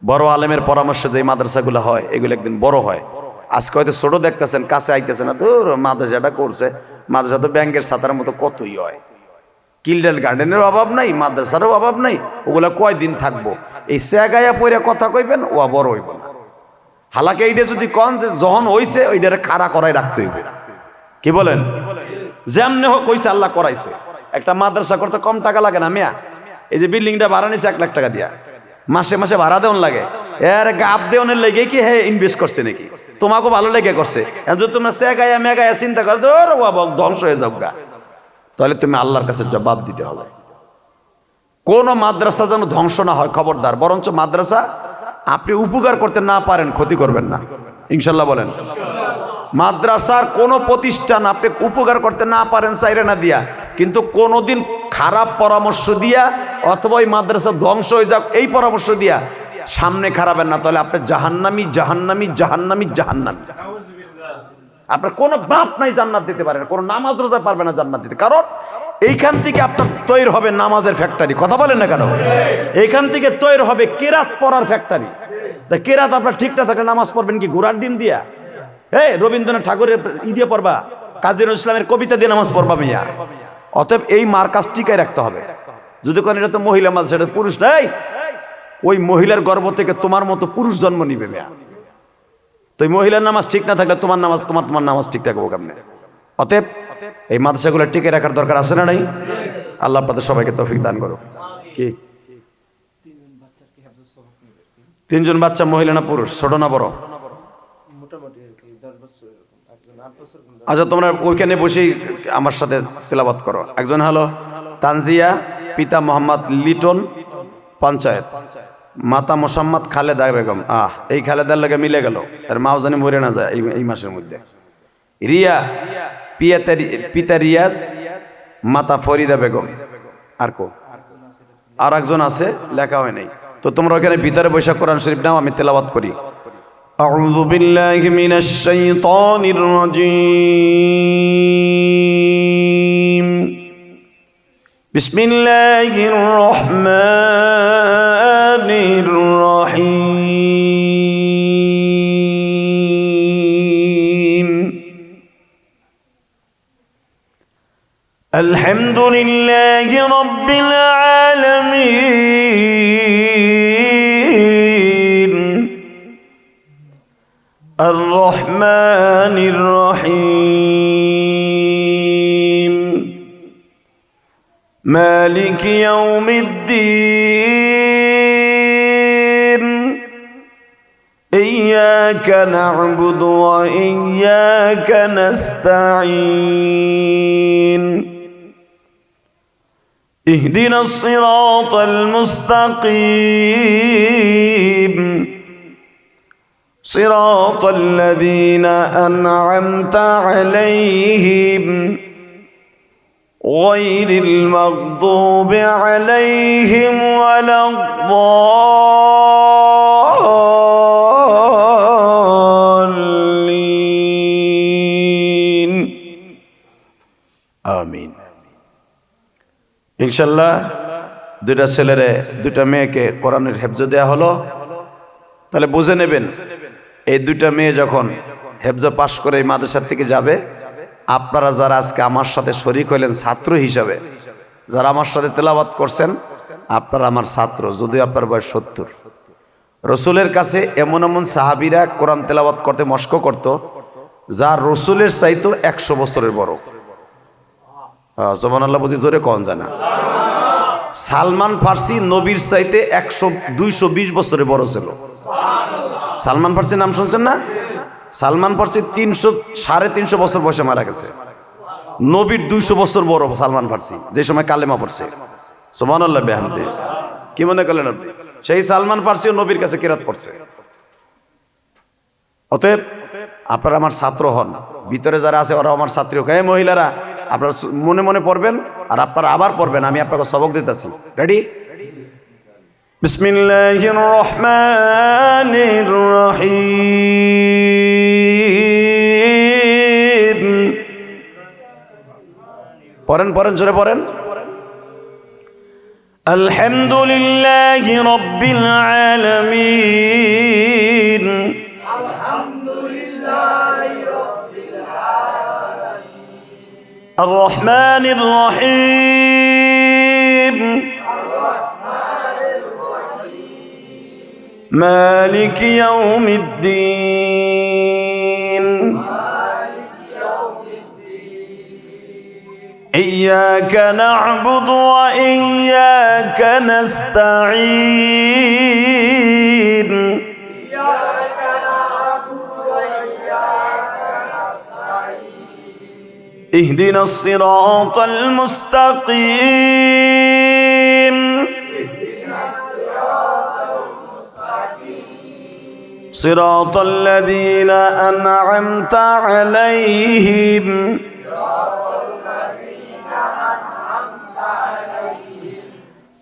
বড় আলেমের পরামর্শে যে মাদ্রাসাগুলো হয়, এগুলো একদিন বড় হয়। আজকে হয়তো ছোট দেখতেছেন, কাছে আইতেছে না, তো মাদ্রাসাটা করছে, মাদ্রাসা তো ব্যাংকের ছাতার মতো কতই হয়। কিল্ডেন গার্ডেনের অভাব নাই, মাদ্রাসারও অভাব নাই, ওগুলা কয়দিন থাকবো? এই স্যাগায়া পয়রা কথা কইবেন, ও বড় হইব না। হালাকে এইটা যদি কন যে যখন হইছে ওইটারে খাড়া করাই রাখতে হইবে, কি বলেন? যেমনে হোক হইছে, আল্লাহ করাইছে। একটা মাদ্রাসা করতে কম টাকা লাগে না মিয়া। এই যে বিল্ডিংটা ভাড়া নিছে 1 লাখ টাকা দিয়া, মাসে মাসে ভাড়া দেওয়ান লাগে। এর গাপ দেওয়ানের লেগে কি হে ইনভেস্ট করছে নাকি? তোমাকেও ভালো লেগে করছে। যদি তোমরা স্যাগায়া মেগায়া চিন্তা করো, ধর বাবা ধ্বংস হয়ে যাও গা, তাহলে তুমি আল্লাহর কাছে জবাব দিতে হবে। কোন মাদ্রাসা যেন ধ্বংস না হয়, খবরদার। বরঞ্চ মাদ্রাসা আপনি উপকার করতে না পারেন, ক্ষতি করবেন না ইনশাল্লাহ। বলেন মাদ্রাসার কোন প্রতিষ্ঠান আপনি উপকার করতে না পারেন চাইরে না দিয়া, কিন্তু কোনোদিন খারাপ পরামর্শ দিয়া অথবা ওই মাদ্রাসা ধ্বংস হয়ে যাক এই পরামর্শ দিয়া সামনে খারাপের না, তাহলে আপনি জাহান্নামী জাহান্নামী জাহান্নামী জাহান্নামী। আপনার কোনো বাপ নাই জান্নাত দিতে পারে না, কোনো নামাজ রোজা পারবে না জান্নাত দিতে। কারণ এইখান থেকে আপনার তৈরি হবে নামাজের ফ্যাক্টরি। কথা বলেন না কেন? এইখান থেকে তৈরি হবে কেরাত পড়ার ফ্যাক্টরি। তা কেরাত আপনার ঠিক না থাকলে নামাজ পড়বেন কি ঘোড়ার ডিম দিয়া? রবীন্দ্রনাথ ঠাকুরের দিয়ে পড়বা, কাজী নজরুল ইসলামের কবিতা দিয়ে নামাজ পড়বা মিয়া? অতএব এই মার্কাজ টিকায় রাখতে হবে। যদি কোন এটা তো মহিলা মাদ্রাসা, এটা পুরুষ নাই, ওই মহিলার গর্ভ থেকে তোমার মতো পুরুষ জন্ম নিবে মিয়া। তো এই মহিলার নামাজ ঠিক না থাকলে তোমার নামাজ ঠিক থাকবো কেমনে? অতএব এই মাদ্রাসাগুলো টিকে রাখার দরকার আছে না নাই? আল্লাহ আপনাদের সবাইকে তৌফিক দান করো। কি 3 জন বাচ্চা, মহিলা না পুরুষ, ছোট না বড়? আচ্ছা তোমরা ওইখানে বসেই আমার সাথে তেলাওয়াত করো। একজন হলো তানজিয়া, পিতা মোহাম্মদ লিটন, পঞ্চায়েত, মাতা মোসাম্মদ খালেদা বেগম। এই খালেদার লাগে মিলে গেল, এর মাও জানি মরে না যায় এই মাসের মধ্যে। রিয়া, পিতা রিয়াজ, মাতা ফরিদা বেগম। আর একজন আছে, লেখা হয় নাই। তো তোমরা ওখানে ভিতরে বৈশাখ কোরআন শরীফ নাও, আমি তেলাওয়াত করি। আউযু বিল্লাহি মিনাশ শাইতানির রাজীম। বিসমিল্লাহির রহমানির রহিম। আলহামদুলিল্লাহি রাব্বিল আলামিন। আর-রহমানির রহিম। মালিকি ইয়াউমিদ্দিন। ইয়্যাকা না'বুদু ওয়া ইয়্যাকা নাস্তাঈন। ইহদিনাস সিরাতাল মুস্তাকিম। সিরাতাল লাযীনা আন'আমতা আলাইহিম গায়রিল মাগদুবি আলাইহিম ওয়ালাদ-দাল্লিন। আমিন। إياك نعبد وإياك نستعين اهدنا الصراط المستقيم صراط الذين أنعمت عليهم غير المغضوب عليهم ولا الضالين آمين ইনশাআল্লাহ দুইটা ছেলেরে দুইটা মেয়েকে কোরআনের হেফজ দেয়া হলো তাহলে বুঝে নেবেন এই দুইটা মেয়ে যখন হেফজ পাশ করে এই মাদ্রাসা থেকে যাবে আপনারা যারা আজকে আমার সাথে শরীক হইলেন ছাত্র হিসাবে যারা আমার সাথে তেলাওয়াত করছেন আপনারা আমার ছাত্র যদিও আপনার বয়স 70 রসুলের কাছে এমন এমন সাহাবীরা কোরআন তেলাওয়াত করতে মস্ক করত যা রসুলের চাইতো 100 বছরের বড় সুবহানাল্লাহ বুঝি জোরে কোন জানা সালমান ফার্সি নবীর চাইতে 220 বছরের বড় ছিল সালমান ফার্সি নাম শুনছেন না সালমান ফার্সি 300-350 বছর বয়সে মারা গেছে নবীর 200 বছর বড় সালমান ফার্সি যে সময় কালেমা পড়ছে সুবহানাল্লাহ বিহামদি কি মনে করলেন আপনি সেই সালমান ফার্সিও নবীর কাছে কিরাত পড়ছে অতএব আপনারা আমার ছাত্র হন ভিতরে যারা আছে ওরা আমার ছাত্রী হোক এই মহিলারা আপনারা মনে মনে পড়বেন আর আপনারা আবার পড়বেন আমি আপনাকে সবক দিতেছি রেডি বিসমিল্লাহির রহমানির রহিম পড়েন পড়েন জোরে পড়েন আলহামদুলিল্লাহি রাব্বিল আলামিন আলহামদুলিল্লাহি রাব্বিল আলামিন আর রহমানির রহিম مالك يوم الدين إياك نعبد وإياك نستعين اهدنا الصراط المستقيم صراط الذين أنعمت عليهم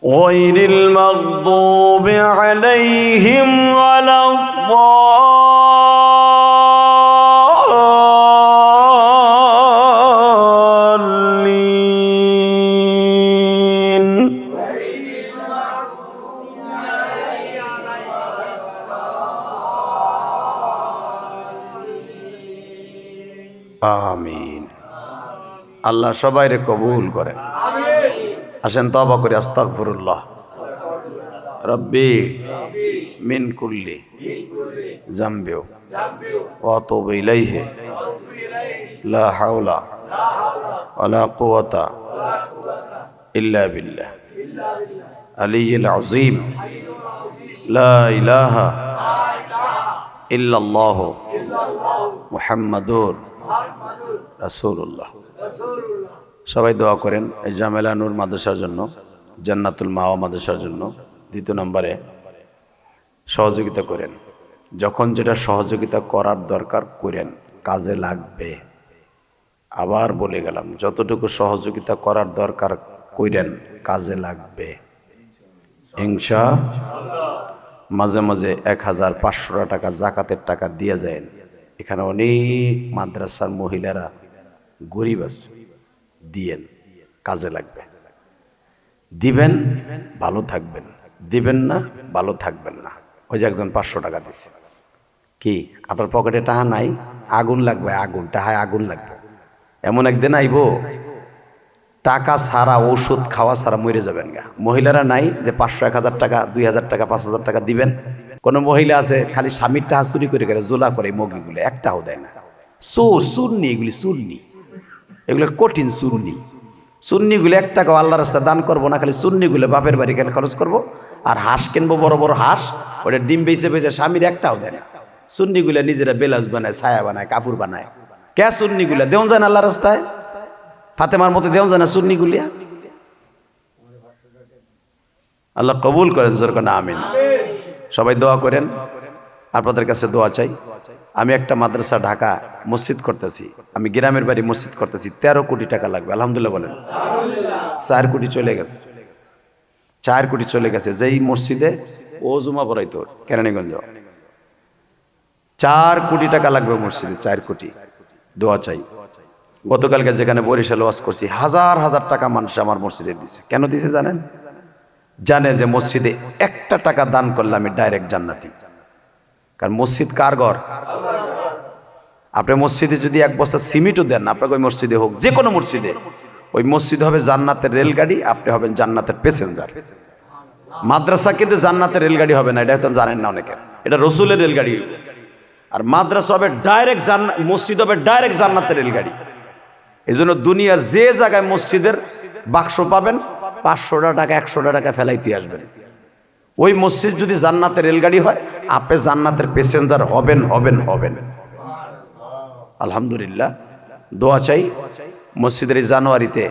غير المغضوب عليهم ولا الضالين আমিন আল্লাহ সবাইরে কবুল করেন আসেন তওবা করি আস্তাগফিরুল্লাহ রব্বি মিন কুল্লি জামবি ওয়া আতুবু ইলাইহি লা হাওলা ওয়ালা কুওয়াতা ইল্লা বিল্লাহ আলিয়্যিল আযীম লা ইলাহা ইল্লাল্লাহু মুহাম্মাদুর রাসূলুল্লাহ সবাই দোয়া করেন এই জামেলা নূর মাদ্রাসার জন্য জান্নাতুল মাওয়া মাদ্রাসার জন্য দ্বিতীয় নম্বরে সহযোগিতা করেন যখন যেটা সহযোগিতা করার দরকার করেন কাজে লাগবে আবার বলে গেলাম যতটুকু সহযোগিতা করার দরকার করেন কাজে লাগবে ইনশাআল্লাহ মাঝে মাঝে 1500 টাকা যাকাতের টাকা দিয়ে যায় এখানে অনেক মাদ্রাসার মহিলারা গরিব আছে দিয়েন কাজে লাগবে দিবেন ভালো থাকবেন দিবেন না ভালো থাকবেন না ওই যে একজন 500 টাকা দিছে কি আপনার পকেটে টাকা নাই আগুন লাগবে আগুন টাকায় আগুন লাগবে এমন একদিন আইবো টাকা ছাড়া ওষুধ খাওয়া ছাড়া মরে যাবেন গা মহিলারা নাই যে 500-1000 টাকা 2000 টাকা 5000 টাকা দিবেন কোন মহিলা আছে খালি স্বামীর টাকা চুরি করে গেলে জোলা করে মগিগুলো একটাও দেয় না সুন্নি এগুলি সুন্নি এগুলো কঠিন সুন্নিগুলো 1 টাকাও আল্লাহর রাস্তায় দান করবো না খালি সুন্নিগুলো বাপের বাড়ি কেন খরচ করবো আর হাঁস কিনবো বড় বড় হাঁস ওটা ডিম বেঁচে বেঁচে স্বামীর একটাও দেয় না সুন্নিগুলা নিজেরা বেলাউজ বানায়, ছায়া বানায়, কাপড় বানায়। কে সুন্নিগুলা দেওয়া যায় না আল্লাহ রাস্তায়? ফাতেমার মতো দেওয়া যায় না সুন্নিগুলিয়া? আল্লাহ কবুল করেন, জোরকার আমিন। সবাই দোয়া করেন, আপনাদের কাছে দোয়া চাই। আমি একটা মাদ্রাসা ঢাকা মসজিদ করতেছি, আমি গ্রামের বাড়ি মসজিদ করতেছি, 13 কোটি টাকা লাগবে। আলহামদুলিল্লাহ বলেন। 4 কোটি চলে গেছে, 4 কোটি চলে গেছে। যেই মসজিদে ও জুমা পড়াইতো কেরানীগঞ্জ, 4 কোটি টাকা লাগবে মসজিদে, 4 কোটি। দোয়া চাই। গতকালকে যেখানে বরিশাল ওয়াজ করছি, হাজার হাজার টাকা মানুষ আমার মসজিদে দিছে। কেন দিছে জানেন? জানে যে মসজিদে 1 টাকা দান করলে আমি ডাইরেক্ট জান্নাতি। কারণ মসজিদ কার ঘর? আপনি মসজিদে যদি 1 বস্তা সিমেন্টও দেন, আপনাকে ওই মসজিদে হোক, যে কোনো মসজিদে, ওই মসজিদ হবে জান্নাতের রেলগাড়ি, আপনি হবেন জান্নাতের প্যাসেঞ্জার। মাদ্রাসা কিন্তু জান্নাতের রেলগাড়ি হবে না, এটা হয়তো জানেন না অনেকে। এটা রসুলের রেলগাড়ি। আর মাদ্রাসা হবে ডাইরেক্ট মসজিদ হবে ডাইরেক্ট জান্নাতের রেলগাড়ি। এই জন্য দুনিয়ার যে জায়গায় মসজিদের বাক্স পাবেন, 500 টাকা 100 টাকা ফেলাইতে আসবেন। ওই মসজিদ যদি জান্নাতের রেলগাড়ি হয়, আপনি জান্নাতের প্যাসেঞ্জার হবেন হবেন হবেন। আলহামদুলিল্লাহ। দোয়া চাই। মসজিদের এই জানুয়ারিতে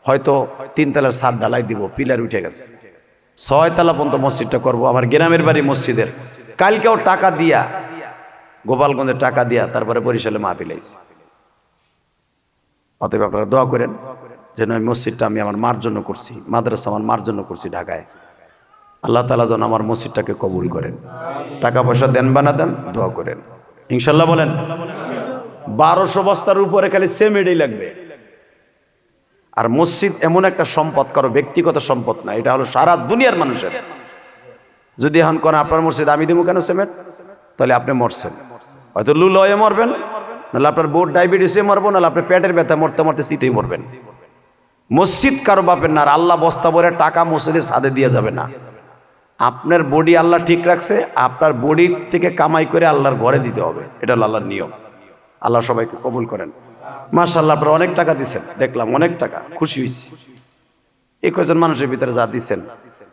হয়তো 3 তলার ছাদ ঢালাই দিব, পিলার উঠে গেছে, 6 তলা পর্যন্ত মসজিদটা করব। আমার গ্রামের বাড়ি মসজিদের কালকেও টাকা দিয়া, গোপালগঞ্জের টাকা দিয়া, তারপরে বরিশালে মাহফিল আইছি। অতএব আপনারা দোয়া করেন যেন ওই মসজিদটা আমি আমার মার জন্য করছি, মাদ্রাসা আমার মার জন্য করছি ঢাকায়। আল্লাহ তাআলা যেন আমার মসজিদটাকে কবুল করেন। টাকা পয়সা দেন বানা দেন, দোয়া করেন ইনশাল্লাহ বলেন। 1200 বস্তার উপরে খালি সিমেন্টই লাগবে। আর মসজিদ এমন একটা সম্পদ, কারো ব্যক্তিগত সম্পদ না, এটা হলো সারা দুনিয়ার মানুষের। যদি এখন কোন আপনার মসজিদ আমি দেবো কেন সিমেন্ট, তাহলে আপনি মরছেন। হয়তো লুল হয়ে মরবেন, নাহলে আপনার বোর্ড ডায়াবেটিসে মরবো, নাহলে আপনার পেটের ব্যথা মরতে মরতে শীতেই মরবেন। মসজিদ কারো বাপের না। আর আল্লাহ বস্তা ভরে টাকা মসজিদের ছাদে দিয়ে যাবে না। আপনার বডি আল্লাহ ঠিক রাখছে, আপনার বডি থেকে কামাই করে আল্লাহর ঘরে দিতে হবে। এটা হলো আল্লাহর নিয়ম। আল্লাহ সবাইকে কবুল করেন। মাশাআল্লাহ, আপনারা অনেক টাকা দিচ্ছেন, দেখলাম অনেক টাকা, খুশি হয়েছি। এই কয়েকজন মানুষের ভিতরে যা দিচ্ছেন,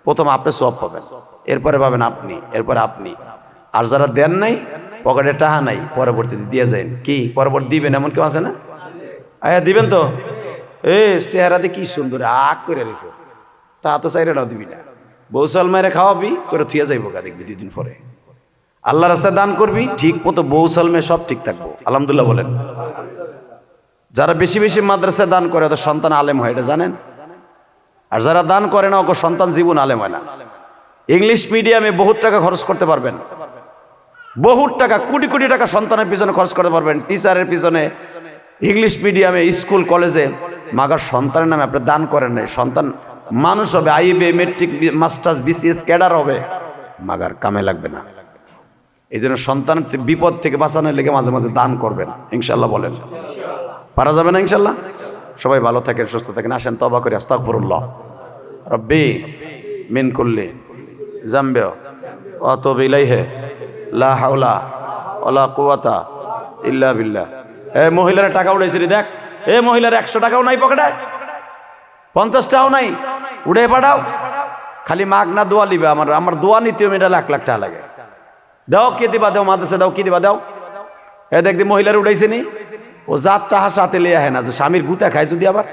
প্রথম আপনি সওয়াব পাবেন, এরপরে পাবেন আপনি, এরপরে আপনি। আর যারা দেন নাই, পকেটে টাকা নাই, পরবর্তীতে দিয়ে যান। কি পরবর্তী দিবেন এমন কেউ আছে না? আয়া দিবেন তো। চেহারাতে কি সুন্দর আগ করে রেখে, তা তো চাইরেটাও দিবি না। বৌসাল মায়ের খাওয়াবি, তোরা থুয়ে যাইব গা, দেখবি 2 দিন পরে। আল্লাহ রাস্তায় দান করবি, ঠিক মতো বৌসাল মেয়ে সব ঠিক থাকবো। আলহামদুলিল্লাহ বলেন। যারা বেশি বেশি মাদ্রাসায় দান করে, ওদের সন্তান আলেম হয়, এটা জানেন? আর যারা দান করে না, ওকে সন্তান জীবন আলেম হয় না। ইংলিশ মিডিয়ামে বহুত টাকা খরচ করতে পারবেন, বহুত টাকা, কোটি কোটি টাকা সন্তানের পিছনে খরচ করতে পারবেন, টিচারের পিছনে, ইংলিশ মিডিয়ামে, স্কুল কলেজে। মাগার সন্তানের নামে আপনি দান করেন নাই, সন্তান মানুষ হবে, আইবে, মেট্রিক, মাস্টার্স, বিসিএস ক্যাডার হবে, মাগার কামে লাগবে না। এই জন্য সন্তানের বিপদ থেকে বাঁচানোর লেগে মাঝে মাঝে দান করবেন ইনশাল্লাহ বলেন। পারা যাবে না ইনশাল্লাহ? সবাই ভালো থাকেন, সুস্থ থাকেন। আসেন তওবা করি। আস্তাগফিরুল্লাহ রব্বি মিন কুল্লি জামবি ওয়া আতুবু ইলাইহি লা হাওলা ওয়ালা কুওয়াতা ইল্লা বিল্লাহ। মহিলারা টাকা উড়াইছে রে, দেখ। মহিলার 100 টাকাও নাই পকেটে, 50 টাকাও নাই, উড়ে পাঠাও। খালি মাগনা দোয়া লিবে। আমার দোয়া নিতে এটা লাখ লাখ টাকা লাগে। দাও, কে দিবা দাও, মাদ্রাসা দাও, কি দিবা দাও। দেখদি মহিলার উড়াইছে নি, ও জাত টাহা সাথে লিয়ে আহে না, যে স্বামীর গুতা খায় যদি। আবার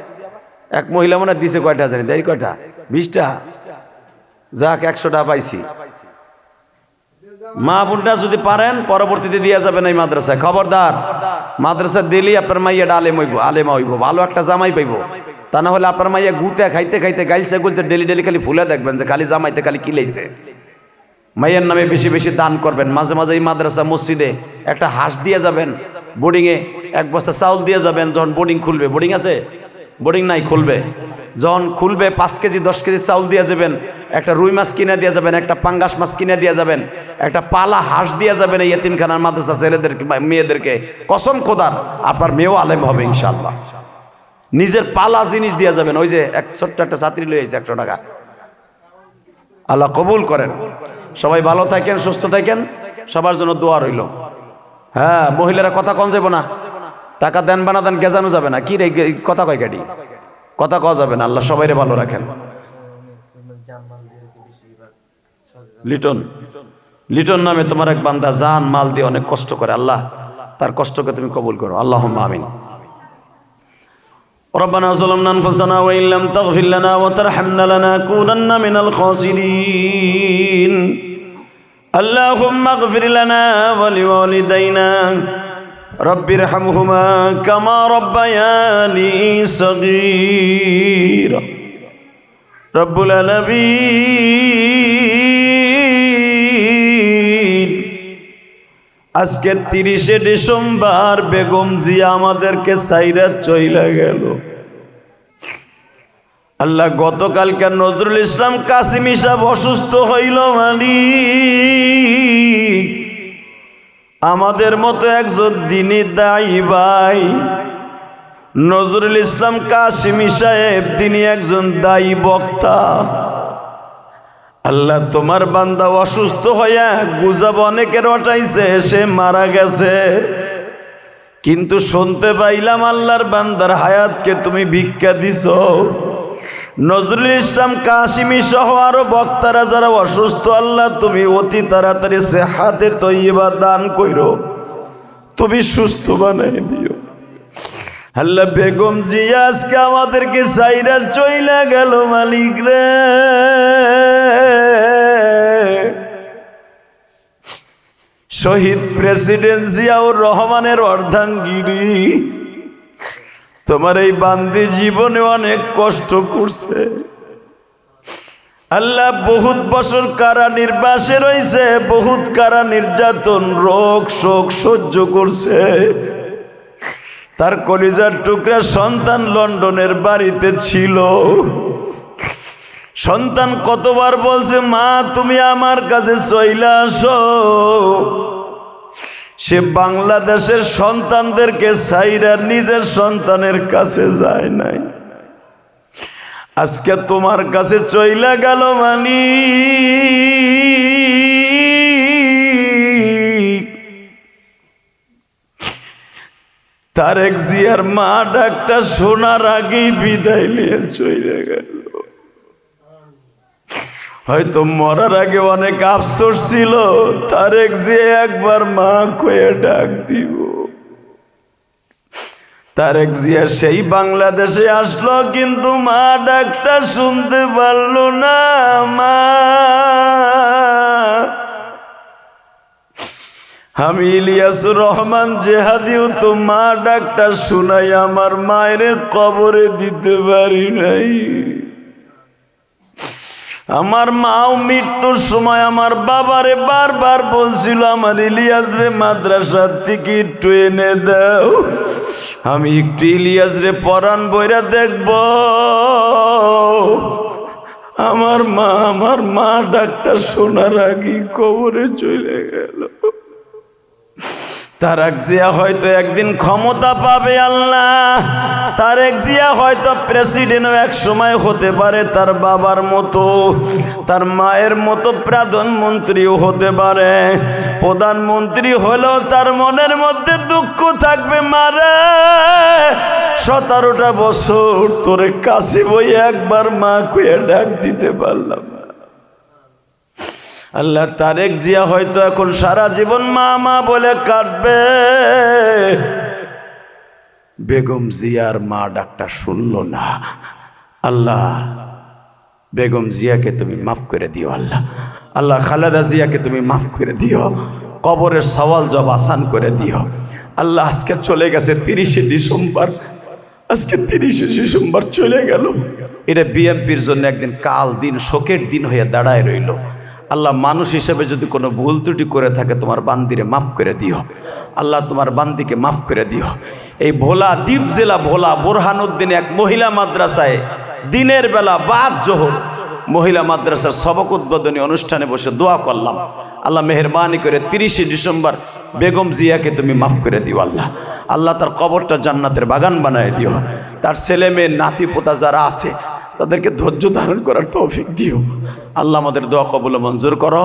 এক মহিলা মনে দিছে কয়টা জানি, দেয় কয়টা, 20টা। যাক, 100 টাকা পাইছি। মা বোনটা যদি পারেন পরবর্তীতে দিয়ে যাবেন এই মাদ্রাসায়। খবরদার, মাদ্রাসা দিলেই আপনার মাইয়াটা আলেম হইব, আলেমা হইব, ভালো একটা জামাই পাইব। তা না হলে আপনার মাইয়া গুতে খাইতে খাইতে গাইলছে গুলছে, ডেলি ডেলি খালি ফুলে দেখবেন যে খালি জামাইতে খালি কিলাইছে। মাইয়ের নামে বেশি বেশি দান করবেন। মাঝে মাঝে এই মাদ্রাসা মসজিদে একটা হাঁস দিয়ে যাবেন, বোর্ডিংয়ে 1 বস্তা চাউল দিয়ে যাবেন। যখন বোর্ডিং খুলবে, বোর্ডিং আছে, বোর্ডিং নাই, খুলবে, যখন খুলবে 5 কেজি 10 কেজি চাউল দিয়ে যাবেন, একটা রুই মাছ কিনে দিয়ে যাবেন, একটা পাঙ্গাস মাছ কিনে দিয়ে যাবেন, একটা পালা হাঁস দিয়ে যাবেন এই এতিমখানার মাদ্রাসা ছেলেদেরকে, মেয়েদেরকে। কসম খোদার, আপনার মেয়েও আলেম হবে ইনশাআল্লাহ। নিজের পালা জিনিস দিয়ে যাবেন। ওই যে এক ছোট্ট একটা ছাত্রী লইছে 100 টাকা। আল্লাহ কবুল করেন। সবাই ভালো থাকেন, সুস্থ থাকেন, সবার জন্য দোয়া রইল। হ্যাঁ, মহিলারা কথা কন যাব না, টাকা দেন বানা দেন, গেজানো যাবে না। কি রে কথা কয় গাড়ি, কথা কওয়া যাবে না। আল্লাহ সবাইরে ভালো রাখেন। লিটন লিটন নামে তোমার এক বান্দা জান মাল দিয়ে অনেক কষ্ট করে, আল্লাহ তার কষ্টকে তুমি কবুল করো, আল্লাহুম্মা আমিন। ربنا ظلمنا أنفسنا وإن لم تغفر لنا وترحمنا لنكونن من الخاسرين اللهم اغفر لنا ولوالدينا رب ارحمهما كما ربياني صغيرا رب العالمين। আজকে 30শে ডিসেম্বর বেগম জিয়া আমাদেরকে সাইরা চইলা গেল। আল্লাহ গতকালকে নজরুল ইসলাম কাসিমি সাহেব অসুস্থ হইল, মালিক আমাদের মতো একজন দিনী দায়ী ভাই নজরুল ইসলাম কাসিমি সাহেব, তিনি একজন দায়ী বক্তা। আল্লাহ তোমার বান্দা অসুস্থ হইয়া গুজব অনেকের ওঠাইছে সে মারা গেছে, কিন্তু শুনতে পাইলাম আল্লাহর বান্দার হায়াতকে তুমি ভিক্ষা দিছ। নজরুল ইসলাম কাসিমি সহ আরো বক্তারা যারা অসুস্থ, আল্লাহ তুমি অতি তাড়াতাড়ি সেহাতে তৈয়বা দান কইরো, তুমি সুস্থ বানাই দিও। আল্লাহ বেগম জিয়া আজকে আমাদেরকে সাইরা চইলা গেল, মালিক রে শহীদ প্রেসিডেন্ট জিয়াউর রহমানের অর্ধাঙ্গিনী, তোমার এই বান্দি জীবনে অনেক কষ্ট করছে। আল্লাহ বহুত বছর কারা নির্বাসে রয়েছে, বহুত কারা নির্যাতন রোগ শোক সহ্য করছে। তার কলিজার টুকরা সন্তান লন্ডনের বাড়িতে ছিল। সন্তান কতবার বলছে, মা তুমি আমার কাছে চইলা আসো। সে বাংলাদেশের সন্তানদেরকে ছাইরা নিজের সন্তানের কাছে যায় নাই, আজকে তোমার কাছে চইলা গেল। মানি তারেক জিয়ার মা ডাক্তার শোনার আগেই বিদায় নিয়ে চইলা গেল। হয়তো মরার আগে অনেক আফসোস ছিল, তারেক জিয়া একবার মা কয়ে ডাক দিব। তারেক জিয়া সেই বাংলাদেশে আসলো, কিন্তু মা ডাকটা শুনতে পারলো না। মা আমি ইলিয়াসুর রহমান জেহাদিও তো মা ডাকটা শুনাই আমার মায়ের কবরে দিতে পারি নাই। আমার মাও মৃত্যুর সময় আমার বাবারে বারবার বলছিল, আমার ইলিয়াস রে মাদ্রাসার থেকে একটু এনে দাও, আমি একটু ইলিয়াস রে পরাণ বইরা দেখব। আমার মা ডাক্তার শোনার আগে কবরে চলে গেল। তারেক জিয়া হয়তো একদিন ক্ষমতা পাবে, আল্লাহ তারেক জিয়া হয়তো প্রেসিডেন্টও এক সময় হতে পারে, তার বাবার মতো তার মায়ের মতো প্রধানমন্ত্রীও হতে পারে। প্রধানমন্ত্রী হলেও তার মনের মধ্যে দুঃখ থাকবে, মারে 17টা বছর তোরে কাছে বই একবার মা কইয়া ডাক দিতে পারলাম। আল্লাহ তারেক জিয়া হয়তো এখন সারা জীবন মা মা বলে কাটবে। বেগম জিয়ার মা ডাকটা শুনলো না। আল্লাহ বেগম জিয়াকে তুমি মাফ করে দিও। আল্লাহ আল্লাহ খালেদা জিয়াকে তুমি মাফ করে দিও, কবরের সওয়াল জব আসান করে দিও। আল্লাহ আজকে চলে গেছে 30শে ডিসেম্বর, আজকে 30শে ডিসেম্বর চলে গেল। এটা বিএনপির জন্য একদিন কাল দিন শোকের দিন হয়ে দাঁড়ায় রইল। আল্লাহ মানুষ হিসেবে যদি কোনো ভুল ত্রুটি করে থাকে তোমার বান্দিরে মাফ করে দিও। আল্লাহ তোমার বান্দিকে মাফ করে দিও। এই ভোলা দ্বীপ জেলা ভোলা বোরহানুদ্দিনে এক মহিলা মাদ্রাসায় দিনের বেলা বাদ জোহর মহিলা মাদ্রাসার সবক উদ্বোধনী অনুষ্ঠানে বসে দোয়া করলাম, আল্লাহ মেহরবানি করে 30শে ডিসেম্বর বেগম জিয়াকে তুমি মাফ করে দিও। আল্লাহ আল্লাহ তার কবরটা জান্নাতের বাগান বানায় দিও। তার ছেলে মেয়ে নাতি পোতা যারা আছে তাদেরকে ধৈর্য ধারণ করার তৌফিক দিও। আল্লাহ আমাদের দোয়া কবুল মঞ্জুর করো।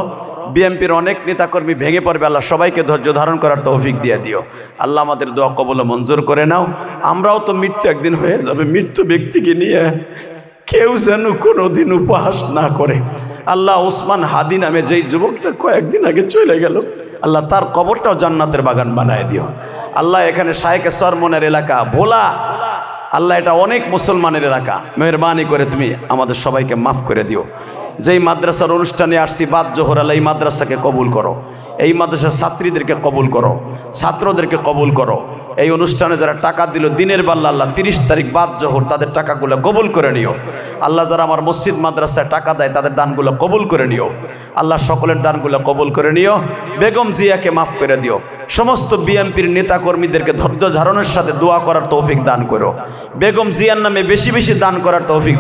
বিএনপির অনেক নেতাকর্মী ভেঙে পড়বে, আল্লাহ সবাইকে ধৈর্য ধারণ করার তৌফিক দিয়ে দিও। আল্লাহ আমাদের দোয়া কবুল মঞ্জুর করে নাও। আমরাও তো মৃত্যু একদিন হয়ে যাবে, মৃত্যু ব্যক্তিকে নিয়ে কেউ যেন কোনোদিন উপহাস না করে। আল্লাহ ওসমান হাদি নামে যেই যুবকটা কয়েকদিন আগে চলে গেল, আল্লাহ তার কবরটাও জান্নাতের বাগান বানায় দিও। আল্লাহ এখানে শায়েখে সরমনের এলাকা ভোলা, আল্লাহ এটা অনেক মুসলমানের এলাকা, মেহরবানি করে তুমি আমাদের সবাইকে মাফ করে দিও। যেই মাদ্রাসার অনুষ্ঠানে আসছি বাদ জোহর, আল্লাহ এই মাদ্রাসাকে কবুল করো, এই মাদ্রাসার ছাত্রীদেরকে কবুল করো, ছাত্রদেরকে কবুল করো। এই অনুষ্ঠানে যারা টাকা দিল দিনের বেলা, আল্লাহ 30 তারিখ বাদ জোহর তাদের টাকাগুলো কবুল করে নিও। আল্লাহ যারা আমার মসজিদ মাদ্রাসায় টাকা দেয় তাদের দানগুলো কবুল করে নিও। আল্লাহ সকলের দানগুলো কবুল করে নিও। বেগম জিয়াকে মাফ করে দিও। সমস্ত বিএনপির নেতাকর্মীদেরকে ধৈর্য ধারণের সাথে দোয়া করার তৌফিক দান করো। বেগম জিয়ার নামে বেশি বেশি দান করার তৌফিক